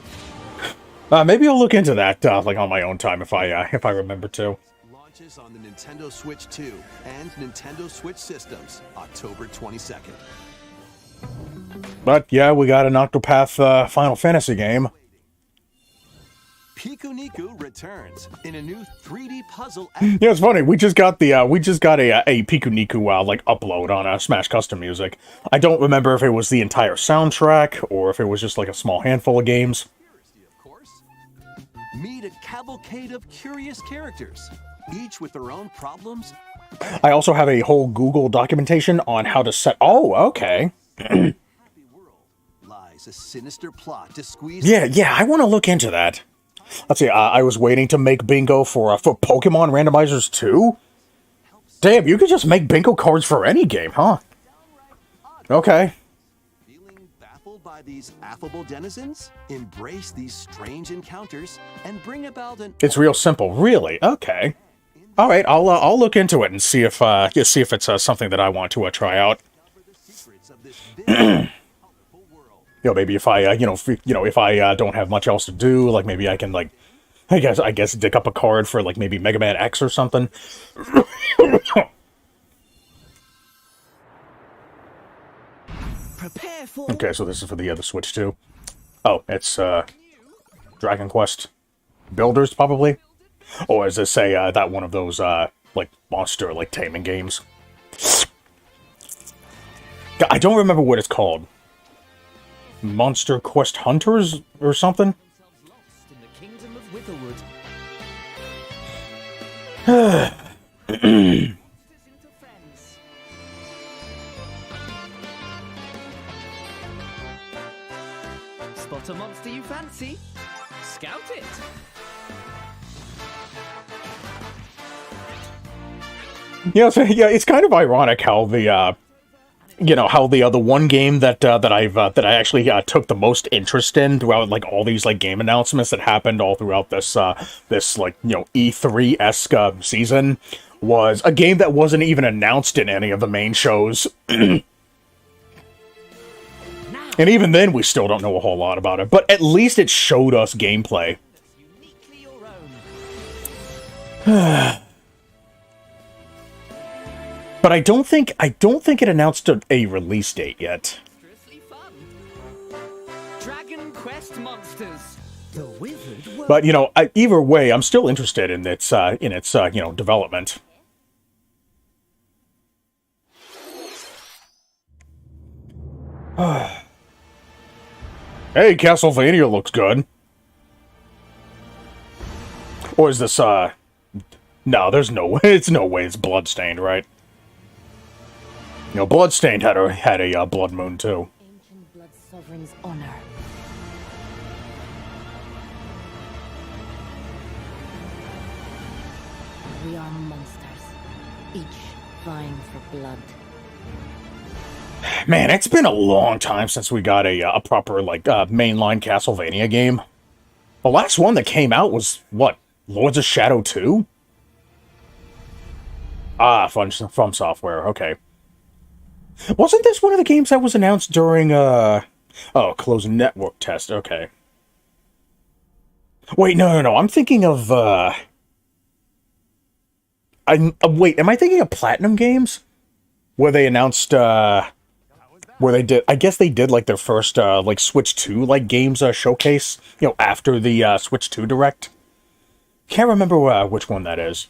Speaker 1: Maybe I'll look into that, like on my own time if I remember to.
Speaker 4: Launches on the Nintendo Switch 2 and Nintendo Switch systems October 22nd.
Speaker 1: But yeah, we got an Octopath Final Fantasy game.
Speaker 4: Piku Niku returns in a new 3D puzzle.
Speaker 1: Yeah, it's funny. We just got a Piku Niku like upload on Smash Custom Music. I don't remember if it was the entire soundtrack or if it was just like a small handful of games.
Speaker 4: Of course. Meet a cavalcade of curious characters, each with their own problems.
Speaker 1: I also have a whole Google documentation on how to set. Oh, okay.
Speaker 4: Happy world lies a sinister plot to squeeze.
Speaker 1: Yeah, I want to look into that. Let's see. I was waiting to make bingo for Pokemon Randomizers 2. Damn, you could just make bingo cards for any game, huh? Okay.
Speaker 4: Feeling baffled by these affable denizens? Embrace these strange encounters and bring about an.
Speaker 1: It's real simple, really. Okay. All right, I'll look into it and see if it's something that I want to try out.
Speaker 4: Secrets of this big, colorful world.
Speaker 1: Maybe if I if I don't have much else to do, like maybe I can like I guess dig up a card for like maybe Mega Man X or something.
Speaker 8: Prepare for.
Speaker 1: Okay, so this is for the other Switch too. Oh, it's Dragon Quest Builders probably, or is this that one of those like monster like taming games? I don't remember what it's called. Monster Quest Hunters or something.
Speaker 8: Lost in the kingdom of Witherwood. Into friends. Spot a monster you fancy? Scout it.
Speaker 1: Yeah, so, yeah, it's kind of ironic how the how the other one game that I actually took the most interest in throughout like all these like game announcements that happened all throughout this this like E3-esque season was a game that wasn't even announced in any of the main shows. And even then, we still don't know a whole lot about it. But at least it showed us gameplay.
Speaker 8: Uniquely your own.
Speaker 1: But I don't think it announced a release date yet.
Speaker 8: Seriously fun. Dragon Quest Monsters. The Wizard World.
Speaker 1: But either way, I'm still interested in its development. Hey, Castlevania looks good. Or is this no, there's no way. It's no way it's Bloodstained, right? Bloodstained had a Blood Moon too.
Speaker 6: Ancient Blood Sovereign's honor. We are monsters, each vying for blood.
Speaker 1: Man, it's been a long time since we got a proper like mainline Castlevania game. The last one that came out was what? Lords of Shadow 2? Ah, from Software. Okay. Wasn't this one of the games that was announced during closed network test? Okay. Wait, no. I'm thinking of wait, am I thinking of Platinum Games? Where they announced where they did, I guess they did like their first like Switch 2 like games showcase, after the Switch 2 Direct. Can't remember which one that is.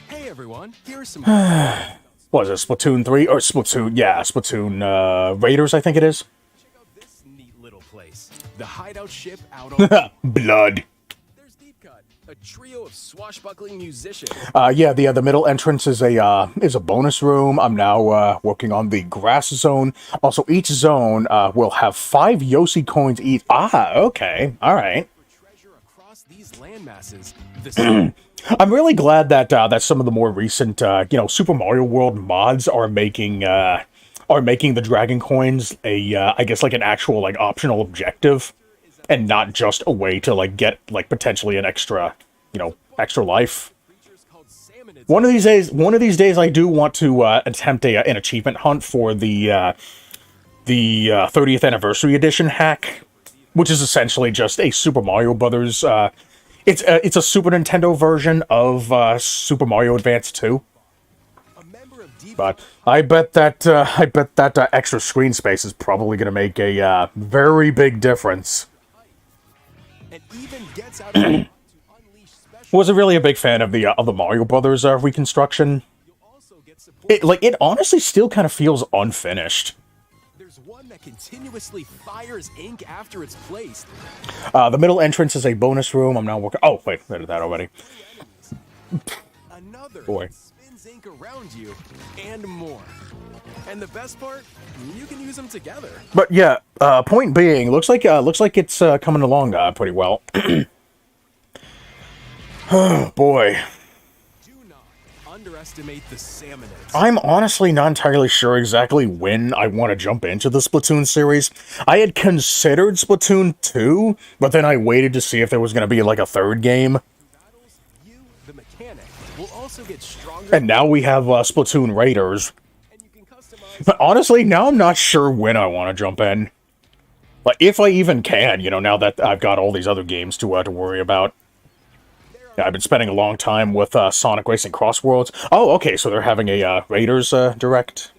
Speaker 4: Hey everyone, here's some.
Speaker 1: What is it, Splatoon 3? Or Splatoon, yeah, Splatoon Raiders, I think it is.
Speaker 9: Check out this neat little place. The hideout ship out on.
Speaker 1: Blood.
Speaker 9: There's Deep Cut, a trio of swashbuckling musicians.
Speaker 1: Yeah, the middle entrance is a bonus room. I'm now working on the grass zone. Also, each zone will have 5 Yoshi coins each. Ah, okay, all right.
Speaker 9: For treasure across these land masses. The
Speaker 1: I'm really glad that that some of the more recent Super Mario World mods are making the Dragon Coins a I guess like an actual like optional objective, and not just a way to like get like potentially an extra extra life.
Speaker 9: creatures called salmonids.
Speaker 1: One of these days, I do want to attempt an achievement hunt for the the 30th anniversary edition hack, which is essentially just a Super Mario Brothers. It's a Super Nintendo version of Super Mario Advance 2. But I bet that extra screen space is probably going to make a very big difference.
Speaker 9: And even gets out to unleash special.
Speaker 1: Wasn't really a big fan of the Mario Brothers reconstruction.
Speaker 9: Also get support.
Speaker 1: It honestly still kind of feels unfinished.
Speaker 9: There's one that continuously fires ink after it's placed.
Speaker 1: The middle entrance is a bonus room. I'm now working. Oh wait, I did that already.
Speaker 9: Another
Speaker 1: Boy.
Speaker 9: spins ink around you, and more. And the best part, you can use them together.
Speaker 1: But yeah, point being, looks like it's coming along pretty well. Oh boy.
Speaker 9: Do not underestimate the Salmonids.
Speaker 1: I'm honestly not entirely sure exactly when I want to jump into the Splatoon series. I had considered Splatoon 2, but then I waited to see if there was going to be like a third game.
Speaker 9: Battles, you, the mechanic, will also get stronger.
Speaker 1: And now we have Splatoon Raiders.
Speaker 9: And you can customize.
Speaker 1: But honestly, now I'm not sure when I want to jump in. Like, if I even can, now that I've got all these other games to worry about. Yeah, I've been spending a long time with Sonic Racing Crossworlds. Oh, okay, so they're having a Raiders Direct.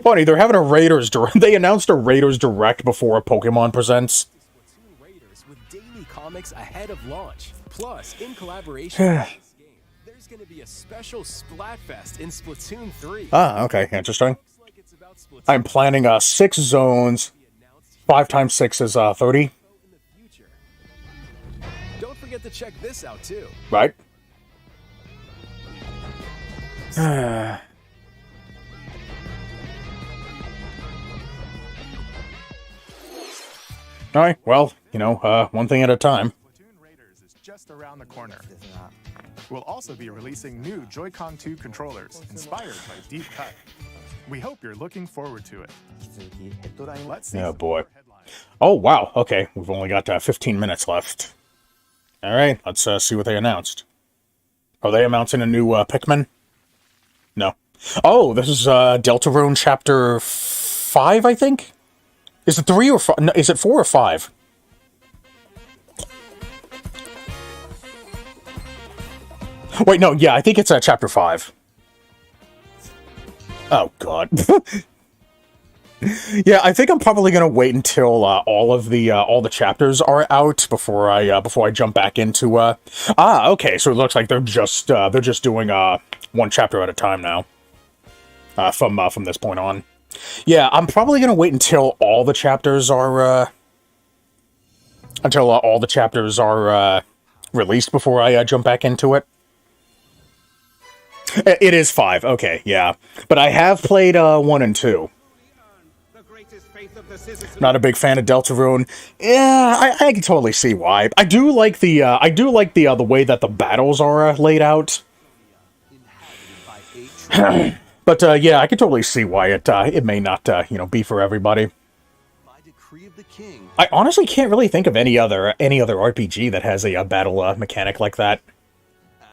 Speaker 1: Funny, they're having a Raiders Direct. They announced a Raiders Direct before Pokemon Presents.
Speaker 9: Splatoon Raiders with daily comics ahead of launch. Plus, in collaboration with this game, there's going to be a special Splatfest in Splatoon 3.
Speaker 1: Ah, okay, interesting.
Speaker 9: Looks like it's about Splatoon
Speaker 1: I'm planning 6 zones. 5 times 6 is 30,
Speaker 9: in the future. Don't forget to check this out too.
Speaker 1: right? Alright, well, one thing at a time.
Speaker 2: Splatoon Raiders is just around the corner. We'll also be releasing new Joy-Con 2 controllers inspired by Deep Cut. We hope you're looking forward to it. Let's see
Speaker 1: Oh,
Speaker 2: some
Speaker 1: boy.
Speaker 2: more headlines.
Speaker 1: Oh, wow, okay, we've only got 15 minutes left. Alright, let's see what they announced. Are they announcing a new Pikmin? No. Oh, this is Deltarune Chapter 5, I think? Is it 3 or 5? No, is it 4 or 5? Wait, no, yeah, I think it's Chapter 5. Oh, God. Yeah, I think I'm probably gonna wait until all the chapters are out before I jump back into okay, so it looks like they're just doing one chapter at a time now. From this point on. Yeah, I'm probably gonna wait until all the chapters are released before I jump back into it. It is 5, okay, yeah, but I have played 1 and 2. Not a big fan of Deltarune. Yeah, I can totally see why. I do like the way that the battles are laid out. But yeah, I can totally see why it may not be for everybody.
Speaker 4: By decree of the king,
Speaker 1: I honestly can't really think of any other RPG that has a battle mechanic like that.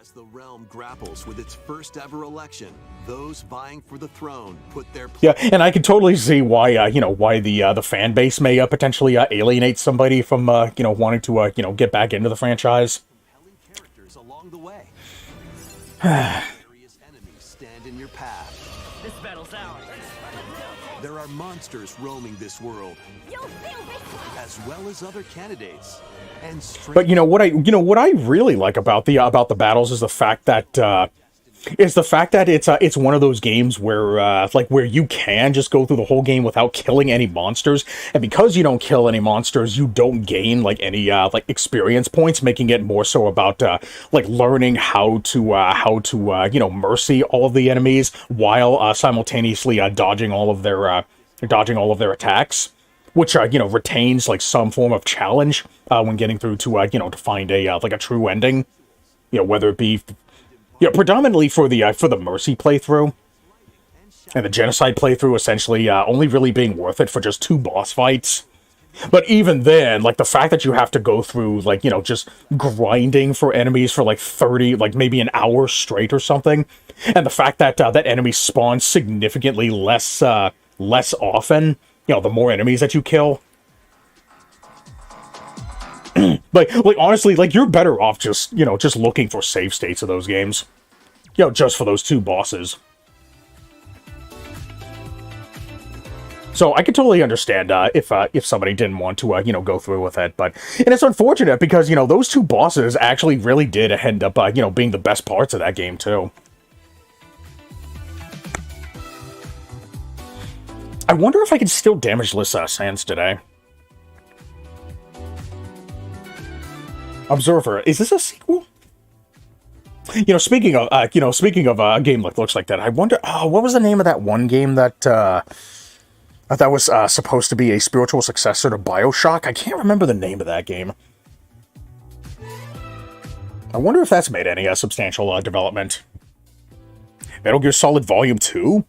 Speaker 4: as the realm grapples with its first ever election, those vying for the throne put their
Speaker 1: Yeah, and I can totally see why why the fan base may potentially alienate somebody from wanting to get back into the franchise.
Speaker 4: compelling characters along the way. Various enemies stand in your path.
Speaker 8: This battle's ours.
Speaker 4: There are monsters roaming this world, as well as other candidates. And
Speaker 1: But what I really like about the battles is the fact that it's one of those games where where you can just go through the whole game without killing any monsters, and because you don't kill any monsters, you don't gain any experience points, making it more so about learning how to mercy all of the enemies while simultaneously dodging all of their attacks, which retains some form of challenge when getting through to find a true ending, whether it be predominantly for the mercy playthrough and the genocide playthrough, essentially only really being worth it for just 2 boss fights. But even then, the fact that you have to go through just grinding for enemies for 30, maybe an hour straight or something, and the fact that that enemy spawns significantly less less often, the more enemies that you kill. like honestly, like you're better off just, just looking for save states of those games. Just for those 2 bosses. So I could totally understand if somebody didn't want to, go through with it. And it's unfortunate because, those 2 bosses actually really did end up, being the best parts of that game, too. I wonder if I can still damageless Sans today. Observer, is this a sequel? Speaking of a game that looks like that, I wonder, what was the name of that one game that was supposed to be a spiritual successor to BioShock? I can't remember the name of that game. I wonder if that's made any substantial development. Metal Gear Solid Volume 2?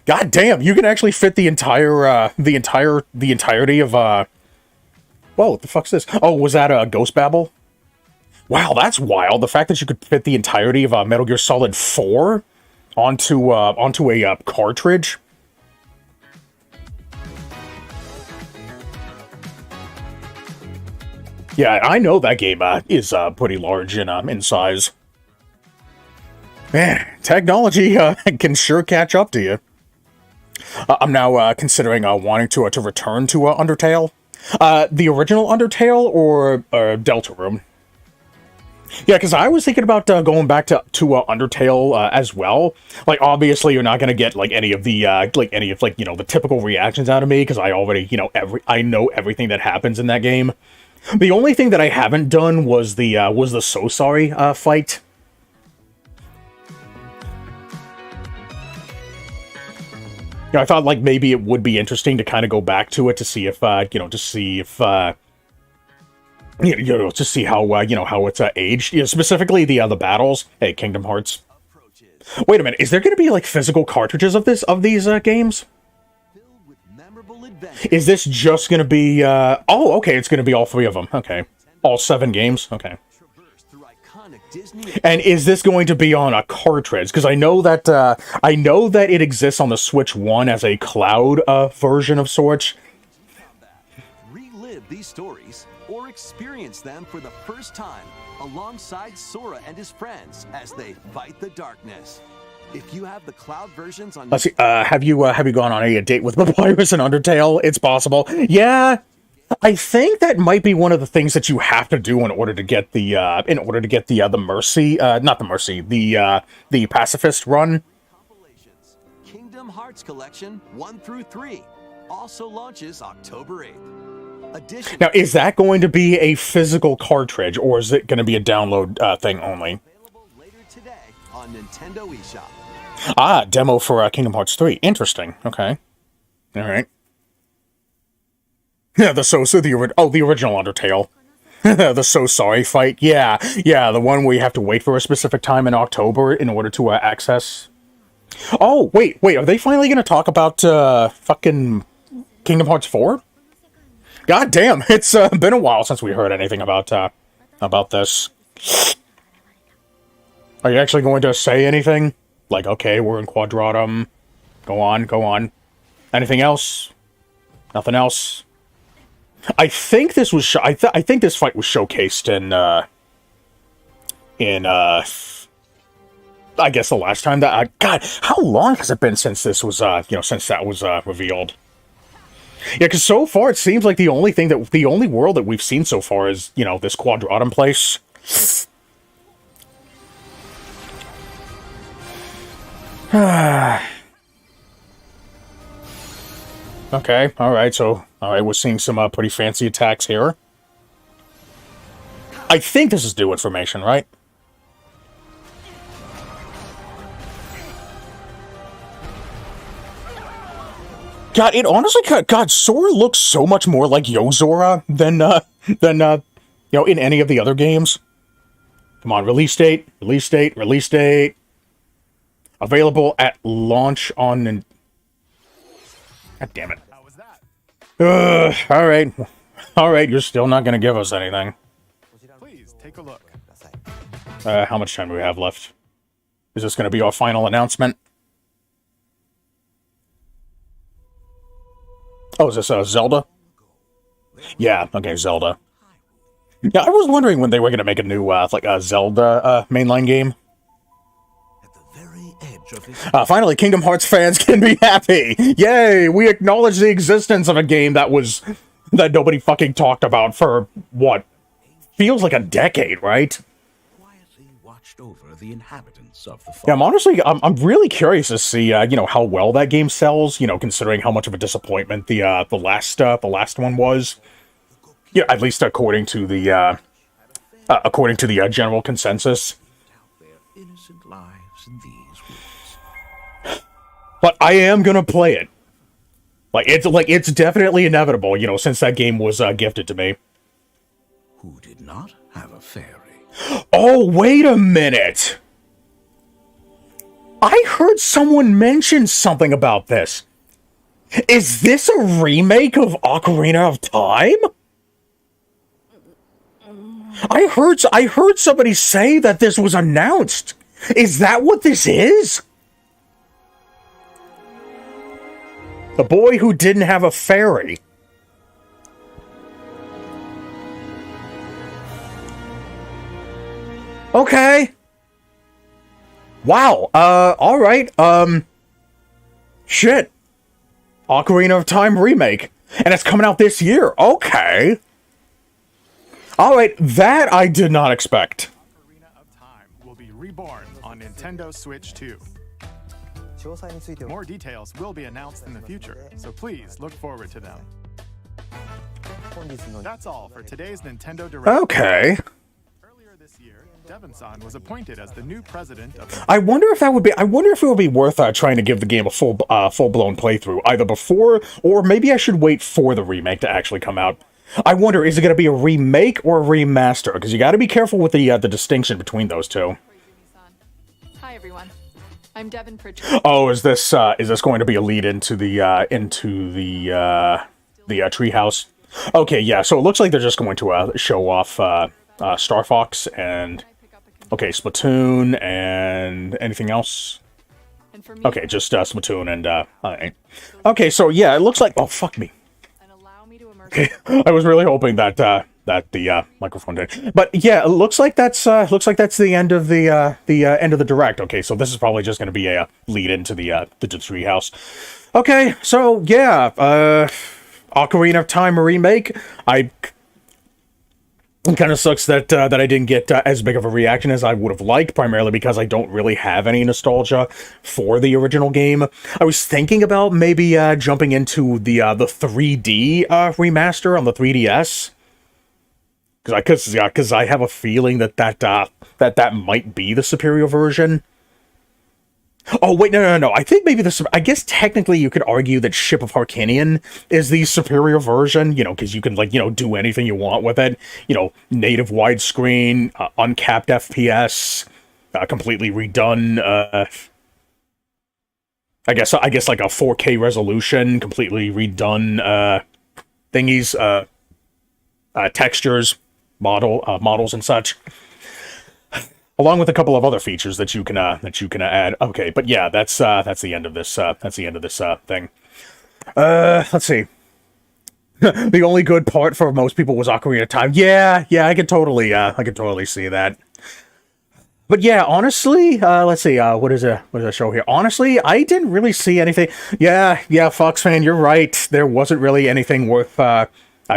Speaker 1: God damn, you can actually fit the entirety of whoa, what the fuck's this? Oh, was that Ghost Babel? Wow, that's wild. The fact that you could fit the entirety of Metal Gear Solid 4 onto a cartridge. Yeah, I know that game is pretty large in size. Man, technology can sure catch up to you. I'm now considering wanting to return to Undertale. The original Undertale or Deltarune? Yeah, because I was thinking about going back to Undertale as well. Like, obviously, you're not gonna get like any of the the typical reactions out of me because I already I know everything that happens in that game. The only thing that I haven't done was the So Sorry fight. I thought like maybe it would be interesting to kind of go back to it to see if to see how how it's aged. Specifically the battles. Hey, Kingdom Hearts. Wait a minute, is there going to be like physical cartridges of these games? Is this just going to be oh, okay, it's going to be all 3 of them. Okay. All 7 games. Okay. And is this going to be on a cartridge? Because I know that it exists on the Switch 1 as a cloud version of sorts.
Speaker 4: Relive these stories or experience them for the first time alongside Sora and his friends as they fight the darkness. If you have the cloud versions on,
Speaker 1: let's see. Have you gone on a date with Papyrus and Undertale? It's possible. Yeah. I think that might be one of the things that you have to do in order to get the Mercy, not the Mercy, the Pacifist run.
Speaker 4: Compilations. Kingdom Hearts Collection 1 through 3 also launches October 8th. Addition.
Speaker 1: Now, is that going to be a physical cartridge, or is it going to be a download thing only?
Speaker 4: Available later today on Nintendo eShop.
Speaker 1: Ah, demo for Kingdom Hearts 3. Interesting. Okay. All right. Yeah, the original Undertale. The So Sorry fight. Yeah, the one where you have to wait for a specific time in October in order to access. Oh, wait, are they finally going to talk about fucking Kingdom Hearts 4? God damn, it's been a while since we heard anything about this. Are you actually going to say anything? Like, okay, we're in Quadratum. Go on. Anything else? Nothing else? I think this was I think this fight was showcased in I guess the last time that God, how long has it been since this was since that was revealed? Yeah, because so far it seems like the only world that we've seen so far is this Quadratum place. Okay, alright, we're seeing some pretty fancy attacks here. I think this is new information, right? God, it honestly, Sora looks so much more like Yozora than in any of the other games. Come on, release date. Available at launch on... God damn it.
Speaker 2: How was that?
Speaker 1: Alright, you're still not gonna give us anything.
Speaker 2: Please take a look.
Speaker 1: How much time do we have left? Is this gonna be our final announcement? Oh, is this Zelda? Yeah, okay, Zelda. Yeah, I was wondering when they were gonna make a new, like a Zelda, mainline game. Finally, Kingdom Hearts fans can be happy! Yay! We acknowledge the existence of a game that nobody fucking talked about for, what? Feels like a decade, right?
Speaker 7: Over the inhabitants of the
Speaker 1: Yeah, I'm really curious to see, how well that game sells, considering how much of a disappointment the last one was. Yeah, at least according to the general consensus.
Speaker 7: innocent lives in these woods.
Speaker 1: But I am gonna play it. It's definitely inevitable, since that game was gifted to me.
Speaker 7: Who did not have a fairy?
Speaker 1: Oh, wait a minute! I heard someone mention something about this. Is this a remake of Ocarina of Time? I heard somebody say that this was announced. Is that what this is? The boy who didn't have a fairy. Okay. Wow. Alright. Shit. Ocarina of Time remake. And it's coming out this year. Okay. Alright, that I did not expect.
Speaker 2: Ocarina of Time will be reborn on Nintendo Switch 2. More details will be announced in the future, so please look forward to them. That's all for today's Nintendo Direct.
Speaker 1: Okay.
Speaker 2: Earlier this year, Devon-san was appointed as the new president of
Speaker 1: I wonder if it would be worth trying to give the game a full-blown playthrough, either before, or maybe I should wait for the remake to actually come out. I wonder, is it going to be a remake or a remaster? Because you got to be careful with the distinction between those two.
Speaker 10: Hi everyone, I'm Devin Pritchard.
Speaker 1: Oh, is this going to be a lead into the treehouse? Okay, yeah. So it looks like they're just going to show off Star Fox and Splatoon and anything else. Okay, just Splatoon and okay. So yeah, it looks like fuck me. Okay, I was really hoping that the microphone did, but yeah, it looks like that's the end of the end of the direct. Okay, so this is probably just going to be a lead into the treehouse. Okay, so yeah, Ocarina of Time remake. It kind of sucks that I didn't get as big of a reaction as I would have liked, primarily because I don't really have any nostalgia for the original game. I was thinking about maybe jumping into the 3D remaster on the 3DS, because I have a feeling that might be the superior version. Oh, wait, no. I think maybe I guess technically you could argue that Ship of Harkinian is the superior version, because you can, do anything you want with it. Native widescreen, uncapped FPS, completely redone, I guess like a 4K resolution, completely redone, thingies, textures, models and such. Along with a couple of other features that you can add. Okay, but yeah, that's the end of this thing. Let's see. The only good part for most people was Ocarina of Time. Yeah, I could totally see that. But yeah, honestly, let's see. What is a show here? Honestly, I didn't really see anything. Yeah, Fox fan, you're right. There wasn't really anything worth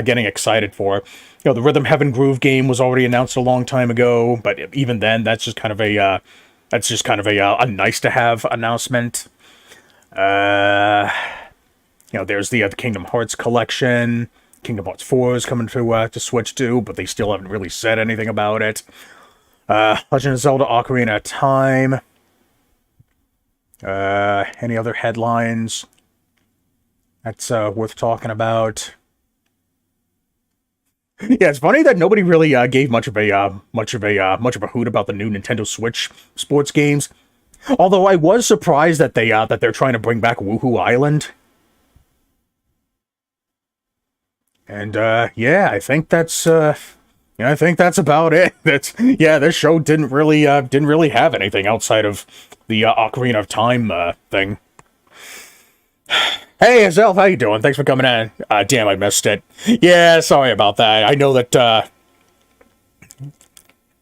Speaker 1: getting excited for. The Rhythm Heaven Groove game was already announced a long time ago, but even then, that's just kind of a nice to have announcement. There's the Kingdom Hearts collection. Kingdom Hearts 4 is coming to Switch too, but they still haven't really said anything about it. Legend of Zelda: Ocarina of Time. Any other headlines that's worth talking about? Yeah, it's funny that nobody really gave much of a hoot about the new Nintendo Switch sports games. Although I was surprised that they're trying to bring back Woohoo Island. And yeah, I think that's about it. This show didn't really have anything outside of the Ocarina of Time thing. Hey, Azelf, how you doing? Thanks for coming in. Damn, I missed it. Yeah, sorry about that. I know that,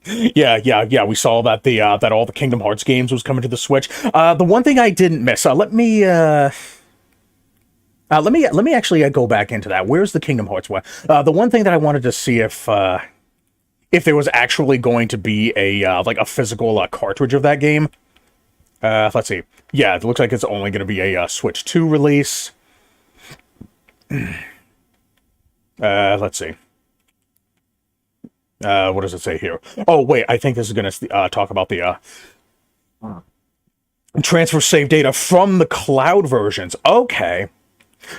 Speaker 1: yeah, we saw that that all the Kingdom Hearts games was coming to the Switch. The one thing I didn't miss, let me actually go back into that. Where's the Kingdom Hearts one? The one thing that I wanted to see if there was actually going to be a like a physical cartridge of that game. Let's see. Yeah, it looks like it's only going to be a Switch 2 release. Let's see. What does it say here? Oh, wait, I think this is going to talk about the transfer save data from the cloud versions. Okay.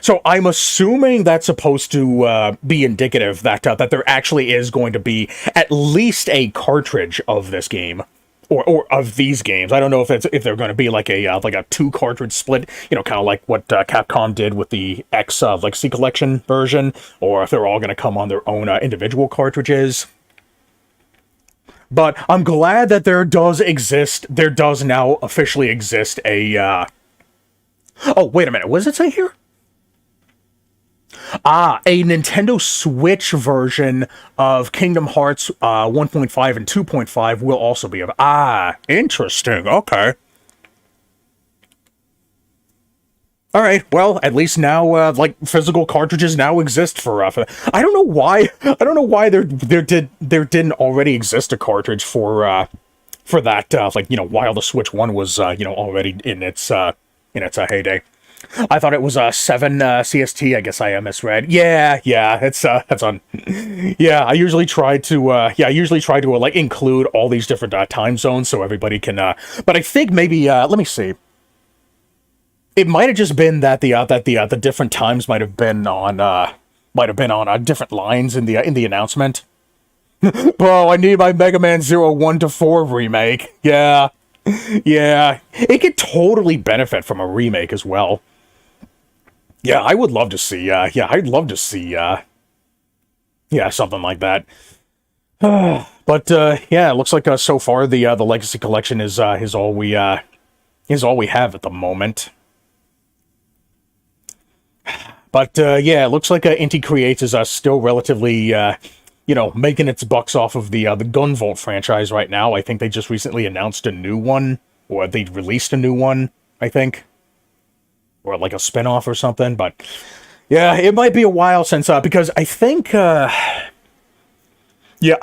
Speaker 1: So I'm assuming that's supposed to be indicative that that there actually is going to be at least a cartridge of this game. Or of these games. I don't know if they're going to be like a 2 cartridge split, kind of like what Capcom did with the X Legacy Collection version, or if they're all going to come on their own individual cartridges. But I'm glad that there does now officially exist a. Oh, wait a minute. What does it say here? A Nintendo Switch version of Kingdom Hearts 1.5 and 2.5 will also be interesting. Okay. All right. Well, at least now, physical cartridges now exist for. I don't know why. I don't know why there didn't already exist a cartridge for that. While the Switch 1 was already in its heyday. I thought it was 7 CST. I guess I misread. Yeah, that's on. Yeah, I usually try to include all these different time zones so everybody can. But I think maybe let me see. It might have just been that the different times might have been on different lines in the announcement. Bro, I need my Mega Man 1 to 4 remake. Yeah. Yeah, it could totally benefit from a remake as well. Yeah, I would love to see, I'd love to see, something like that. But, yeah, it looks like, so far, the Legacy Collection is all we have at the moment. But, yeah, it looks like, Inti Creates is, still relatively, making its bucks off of the Gunvolt franchise right now. I think they just recently announced a new one, or they released a new one, I think. Or like a spin-off or something, but yeah, it might be a while since, because I think, I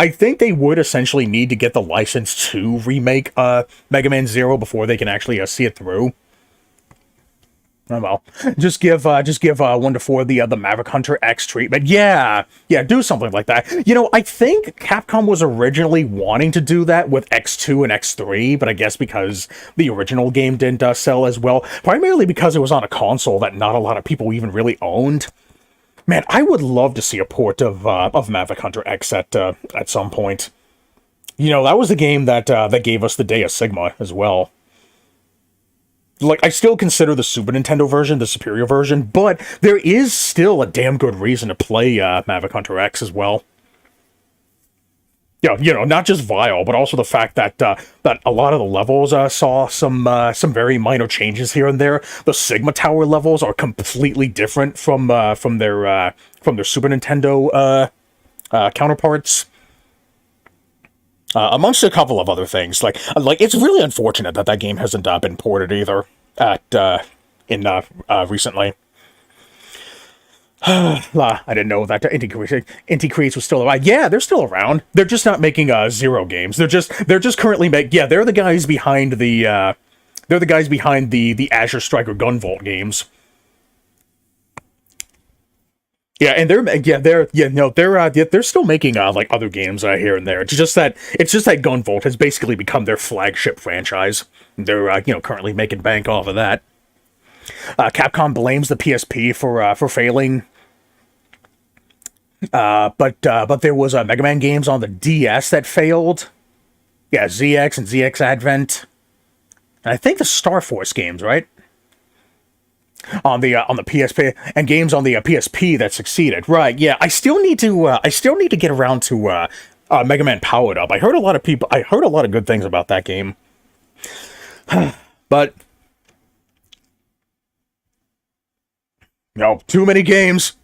Speaker 1: think they would essentially need to get the license to remake Mega Man Zero before they can actually see it through. Oh well, just give 1 to 4 the Maverick Hunter X treatment. Yeah, do something like that. I think Capcom was originally wanting to do that with X2 and X3, but I guess because the original game didn't sell as well, primarily because it was on a console that not a lot of people even really owned. Man, I would love to see a port of Maverick Hunter X at some point. That was the game that gave us the Day of Sigma as well. I still consider the Super Nintendo version the superior version, but there is still a damn good reason to play Maverick Hunter X as well. Yeah, not just Vile, but also the fact that that a lot of the levels saw some very minor changes here and there. The Sigma Tower levels are completely different from their Super Nintendo counterparts. Amongst a couple of other things, like it's really unfortunate that game hasn't been ported either recently. I didn't know that Inti Creates was still around. Yeah, they're still around. They're just not making Zero games. They're just currently they're the guys behind the Azure Striker Gunvolt games. Yeah, and they're still making other games here and there. It's just that Gunvolt has basically become their flagship franchise. They're currently making bank off of that. Capcom blames the PSP for failing. But there was Mega Man games on the DS that failed. Yeah, ZX and ZX Advent. And I think the Star Force games, right? On the PSP, and games on the PSP that succeeded. Right, yeah. I still need to get around to Mega Man Powered Up. I heard a lot of good things about that game. But No, too many games.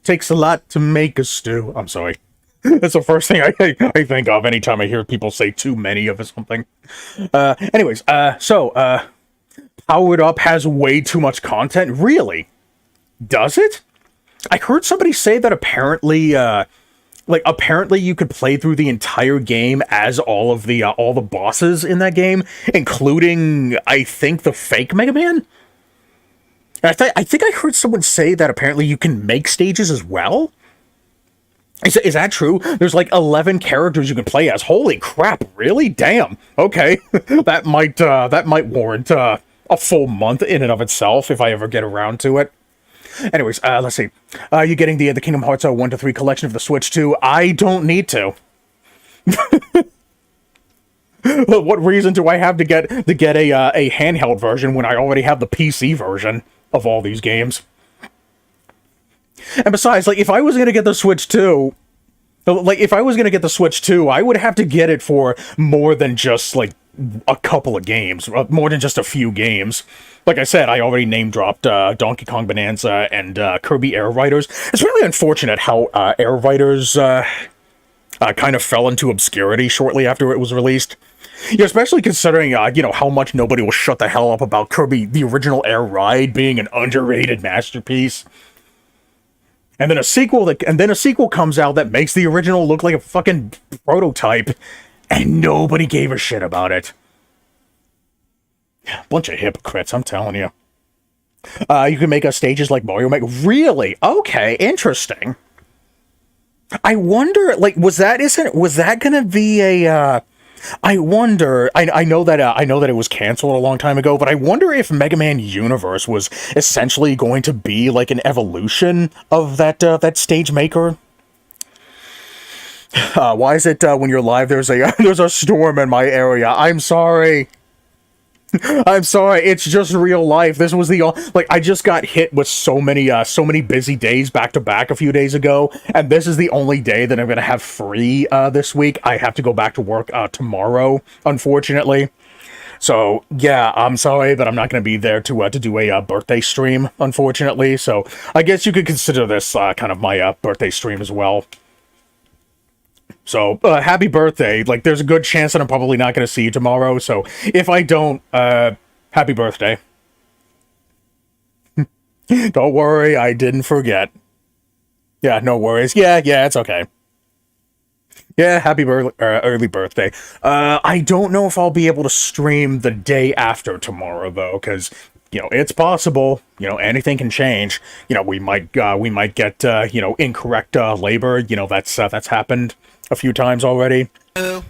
Speaker 1: Takes a lot to make a stew. I'm sorry. That's the first thing I think of anytime I hear people say too many of something. Anyways, Powered Up has way too much content. Really? Does it? I heard somebody say that apparently, apparently you could play through the entire game as all the bosses in that game, including, I think, the fake Mega Man? I think I heard someone say that apparently you can make stages as well? Is that true? There's like 11 characters you can play as. Holy crap, really? Damn. Okay. that might warrant a full month in and of itself if I ever get around to it. Anyways, let's see. You're getting the Kingdom Hearts 1 to 3 collection of the Switch 2. I don't need to. What reason do I have to get a handheld version when I already have the PC version of all these games? And besides, like, if I was gonna get the Switch 2, I would have to get it for more than just, like, a couple of games, more than just a few games. Like I said, I already name-dropped Donkey Kong Bonanza and Kirby Air Riders. It's really unfortunate how Air Riders kind of fell into obscurity shortly after it was released. Yeah, especially considering, how much nobody will shut the hell up about Kirby, the original Air Ride, being an underrated masterpiece. And then a sequel comes out that makes the original look like a fucking prototype, and nobody gave a shit about it. Bunch of hypocrites, I'm telling you. You can make stages like Mario Maker. Really? Okay, interesting. I wonder, like, was that gonna be a, I wonder, I know that it was canceled a long time ago, but I wonder if Mega Man Universe was essentially going to be like an evolution of that Stage Maker. Why is it when you're live there's a storm in my area? I'm sorry. I'm sorry, it's just real life. This was I just got hit with so many busy days back to back a few days ago, and this is the only day that I'm gonna have free this week. I have to go back to work tomorrow, unfortunately. So yeah, I'm sorry, but I'm not gonna be there to do a birthday stream, unfortunately. So I guess you could consider this kind of my birthday stream as well. So, happy birthday. Like, there's a good chance that I'm probably not going to see you tomorrow, so if I don't, happy birthday. Don't worry, I didn't forget. Yeah, no worries. Yeah, it's okay. Yeah, happy early birthday. I don't know if I'll be able to stream the day after tomorrow, though, because, it's possible. Anything can change. We might get, incorrect labor. That's happened a few times already. Thank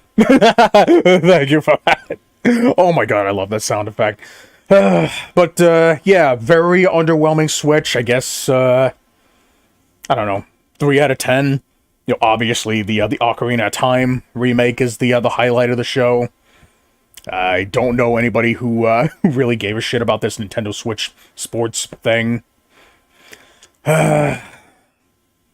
Speaker 1: you for that. Oh my god, I love that sound effect. But yeah, very underwhelming Switch. I guess I don't know, 3 out of 10. Obviously the Ocarina of Time remake is the highlight of the show. I don't know anybody who really gave a shit about this Nintendo Switch Sports thing.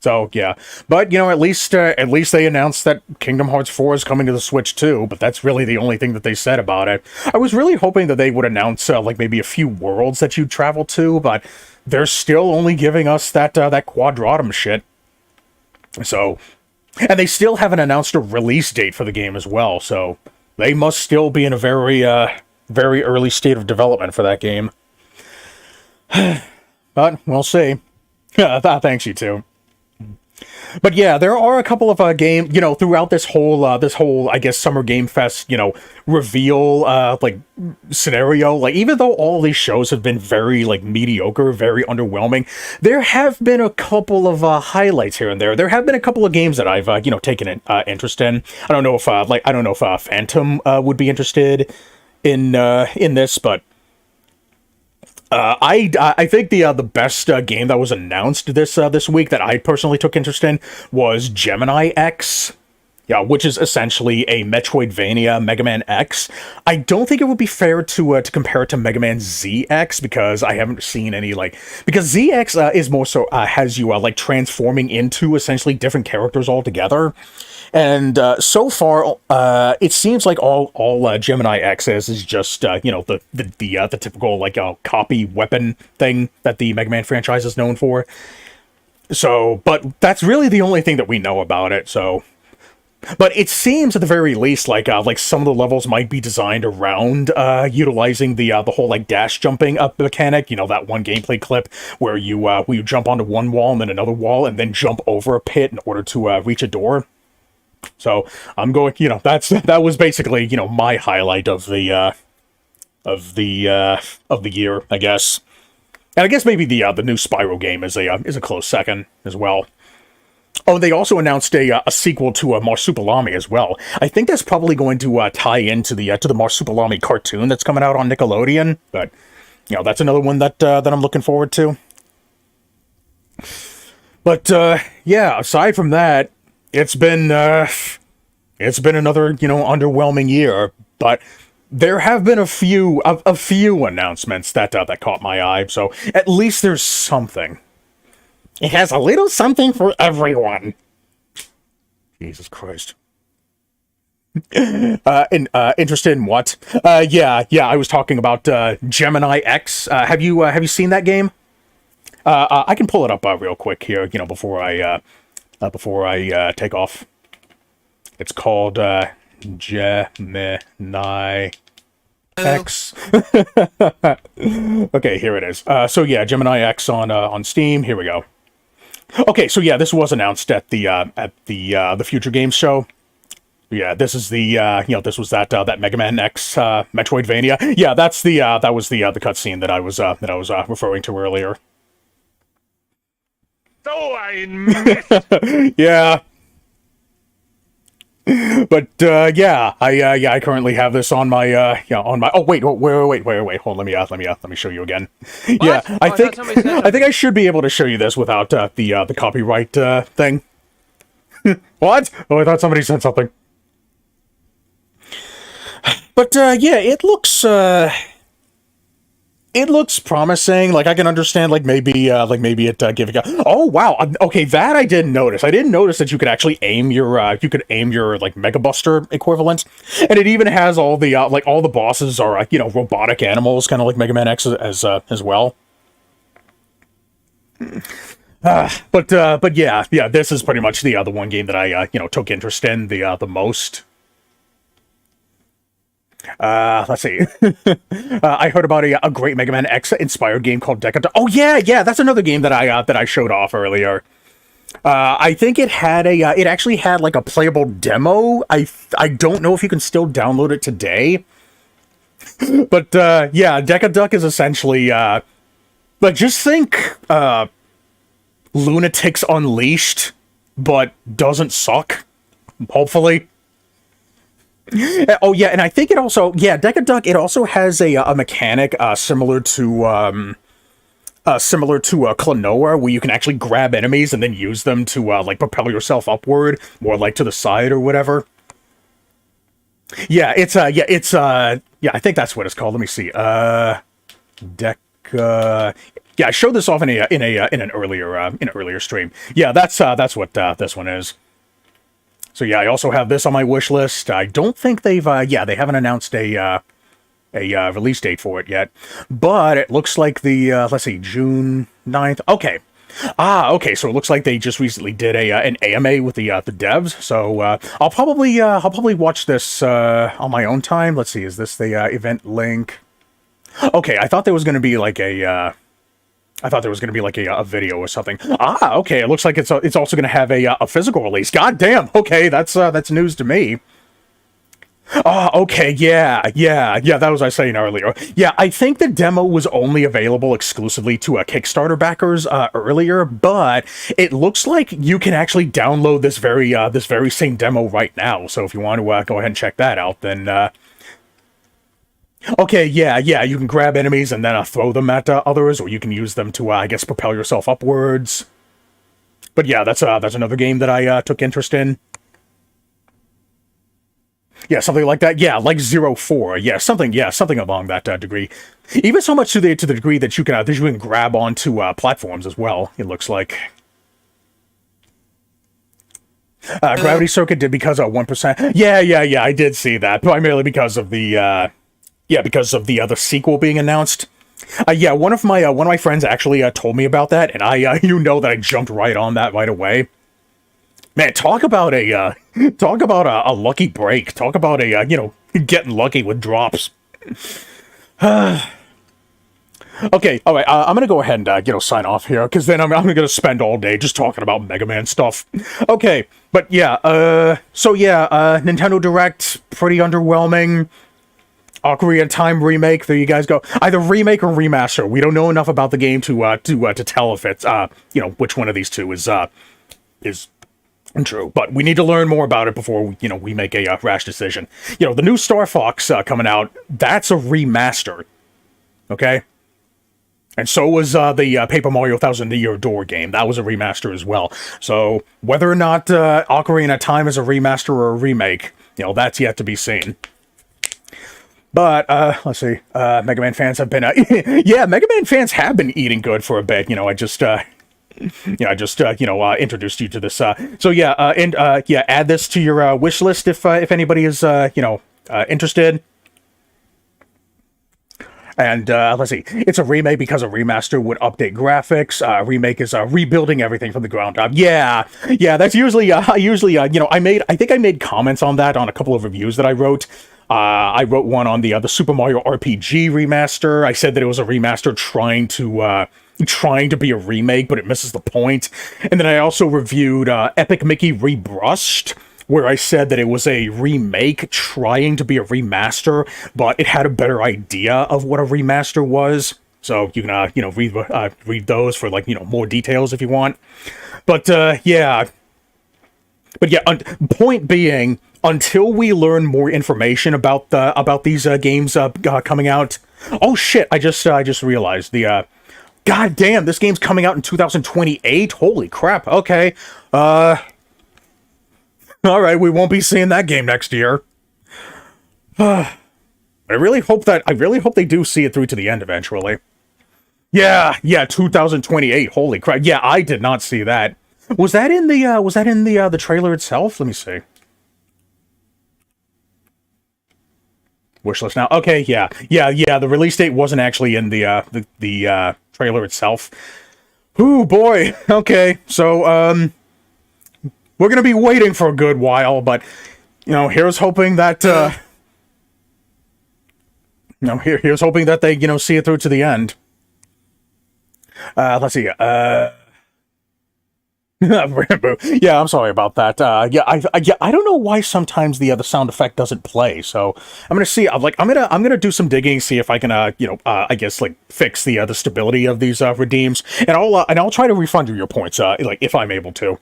Speaker 1: So yeah, but at least they announced that Kingdom Hearts 4 is coming to the Switch too. But that's really the only thing that they said about it. I was really hoping that they would announce like maybe a few worlds that you'd travel to, but they're still only giving us that Quadratum shit. So, and they still haven't announced a release date for the game as well. So they must still be in a very early state of development for that game. But we'll see. Thanks, you too. But yeah, there are a couple of games, throughout this whole I guess Summer Game Fest, reveal like scenario. Like, even though all these shows have been very mediocre, very underwhelming, there have been a couple of highlights here and there. There have been a couple of games that I've taken an interest in. I don't know if Phantom would be interested in this, but I think the best game that was announced this week that I personally took interest in was Gemini X. Yeah, which is essentially a Metroidvania Mega Man X. I don't think it would be fair to compare it to Mega Man ZX because I haven't seen any because ZX is more so has you like transforming into essentially different characters altogether. And so far, it seems like all Gemini X is just the typical copy weapon thing that the Mega Man franchise is known for. So, but that's really the only thing that we know about it. So, but it seems at the very least like some of the levels might be designed around utilizing the whole dash jumping up mechanic. You know, that one gameplay clip where you jump onto one wall and then another wall and then jump over a pit in order to reach a door. So I'm going, that was basically, my highlight of the year, I guess. And I guess maybe the new Spyro game is a close second as well. Oh, they also announced a sequel to Marsupilami as well. I think that's probably going to tie into the Marsupilami cartoon that's coming out on Nickelodeon. But that's another one that I'm looking forward to. But yeah, aside from that, it's been another underwhelming year. But there have been a few announcements that caught my eye. So at least there's something. It has a little something for everyone. Jesus Christ. Interested in what? Yeah, I was talking about Gemini X. Have you seen that game? I can pull it up real quick here, before I take off. It's called Gemini X. Okay, here it is. So yeah, Gemini X on Steam. Here we go. Okay, so yeah, this was announced at the Future Games show. Yeah, this is the this was that Mega Man X Metroidvania. Yeah, that was the cutscene that I was referring to earlier.
Speaker 7: So I missed.
Speaker 1: Yeah. But yeah, I currently have this on my oh wait, hold on, let me show you again. What? Yeah, I think I should be able to show you this without the copyright thing. What? Oh, I thought somebody said something. But yeah, it looks promising. Like, I can understand, maybe it giving a... Oh, wow. Okay, that I didn't notice. I didn't notice that you could actually aim your, Mega Buster equivalent. And it even has all the, all the bosses are, robotic animals, kind of like Mega Man X as well. But yeah, this is pretty much the other one game that I, took interest in the most. Let's see. I heard about a great Mega Man X inspired game called Deca Duck. Oh yeah, that's another game that I showed off earlier. I think it had it actually had a playable demo. I don't know if you can still download it today. But yeah, Deca Duck is essentially just think Lunatics Unleashed, but doesn't suck. Hopefully. Oh yeah, and I think it also Deca Duck. It also has a mechanic similar to Klonoa, where you can actually grab enemies and then use them to propel yourself upward, more to the side or whatever. Yeah, I think that's what it's called. Let me see. Deca. Yeah, I showed this off in an earlier stream. Yeah, that's what this one is. So yeah, I also have this on my wish list. I don't think they haven't announced a release date for it yet, but it looks like let's see, June 9th. Okay. Okay, so it looks like they just recently did an AMA with the devs. So I'll probably watch this on my own time. Let's see, is this the event link? Okay, I thought there was going to be a video or something. Okay. It looks like it's also going to have a physical release. God damn. Okay, that's news to me. Okay. Yeah. That was I saying earlier. Yeah, I think the demo was only available exclusively to Kickstarter backers earlier, but it looks like you can actually download this very same demo right now. So if you want to go ahead and check that out, then. Okay, yeah, you can grab enemies and then throw them at others, or you can use them to, I guess, propel yourself upwards. But yeah, that's another game that I took interest in. Yeah, something like that. Yeah, like 04. Yeah, something along that degree. Even so much to the degree that you can grab onto platforms as well. It looks like. Gravity Circuit did because of 1%. Yeah. I did see that primarily because of the other sequel being announced. Yeah, one of my friends actually told me about that, and I that I jumped right on that right away. Man, talk about a lucky break. Talk about getting lucky with drops. Okay, all right. I'm gonna go ahead and sign off here, because then I'm gonna spend all day just talking about Mega Man stuff. Okay, but yeah. Nintendo Direct, pretty underwhelming. Ocarina of Time remake. There you guys go. Either remake or remaster. We don't know enough about the game to tell if it's which one of these two is true. But we need to learn more about it before we make a rash decision. The new Star Fox coming out. That's a remaster. Okay. And so was the Paper Mario 1000 Year Door game. That was a remaster as well. So whether or not Ocarina of Time is a remaster or a remake, that's yet to be seen. But let's see. Mega Man fans have been Mega Man fans have been eating good for a bit. I just introduced you to this. Add this to your wish list if anybody is interested. And let's see, it's a remake because a remaster would update graphics. Remake is rebuilding everything from the ground up. Yeah, that's usually I think I made comments on that on a couple of reviews that I wrote. I wrote one on the Super Mario RPG remaster. I said that it was a remaster trying to be a remake, but it misses the point. And then I also reviewed Epic Mickey Rebrushed, where I said that it was a remake trying to be a remaster, but it had a better idea of what a remaster was. So you can read those for more details if you want. But point being, until we learn more information about these games coming out. Oh shit! I just realized the. God damn, this game's coming out in 2028. Holy crap! Okay. All right, we won't be seeing that game next year. I really hope they do see it through to the end eventually. Yeah, 2028. Holy crap! Yeah, I did not see that. Was that in the trailer itself? Let me see. Wishlist now. Okay, yeah. The release date wasn't actually in the trailer itself. Ooh, boy. Okay, so we're gonna be waiting for a good while, but here's hoping that here's hoping that they see it through to the end. Let's see. Yeah, I'm sorry about that. I don't know why sometimes the sound effect doesn't play. So I'm gonna see. I'm gonna do some digging, see if I can I guess fix the stability of these redeems, and I'll try to refund you your points if I'm able to.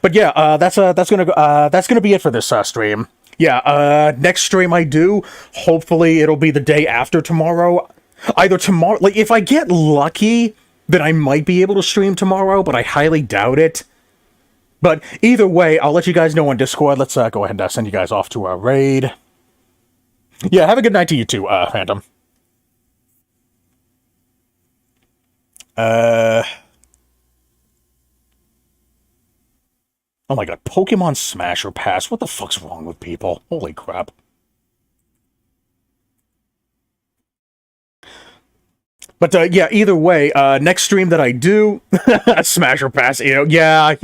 Speaker 1: But yeah, that's gonna be it for this stream. Yeah, next stream I do, hopefully it'll be the day after tomorrow. Either tomorrow, if I get lucky, then I might be able to stream tomorrow, but I highly doubt it. But either way, I'll let you guys know on Discord. Let's go ahead and send you guys off to our raid. Yeah, have a good night to you too, Phantom. Oh my god, Pokemon Smash or Pass? What the fuck's wrong with people? Holy crap. But yeah, either way, next stream that I do, Smash or Pass, yeah,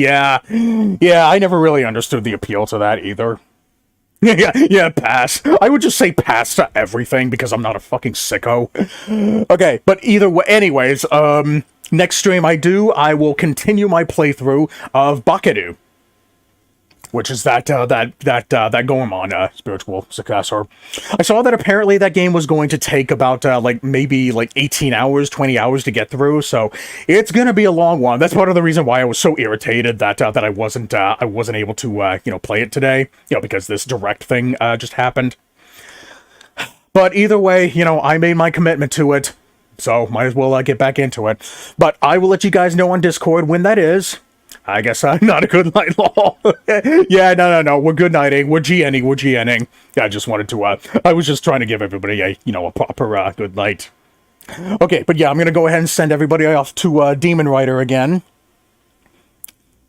Speaker 1: I never really understood the appeal to that either. Yeah, pass. I would just say pass to everything because I'm not a fucking sicko. Okay, but either way, anyways, next stream I do, I will continue my playthrough of Bakeru, which is that Goemon spiritual successor. I saw that apparently that game was going to take about maybe 18 hours, 20 hours to get through, so it's gonna be a long one. That's part of the reason why I was so irritated that I wasn't able to play it today, because this direct thing just happened. But either way, I made my commitment to it, so might as well get back into it. But I will let you guys know on Discord when that is. I guess I'm not a good night, lol. Yeah, no. We're good nighting. We're GNing. Yeah, I just wanted to, I was just trying to give everybody a, a proper, good night. Okay, but yeah, I'm gonna go ahead and send everybody off to, Demon Rider again.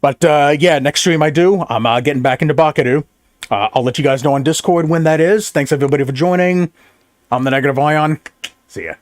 Speaker 1: But, yeah, next stream I do, I'm, getting back into Bakudu. I'll let you guys know on Discord when that is. Thanks everybody for joining. I'm the Negative Ion. See ya.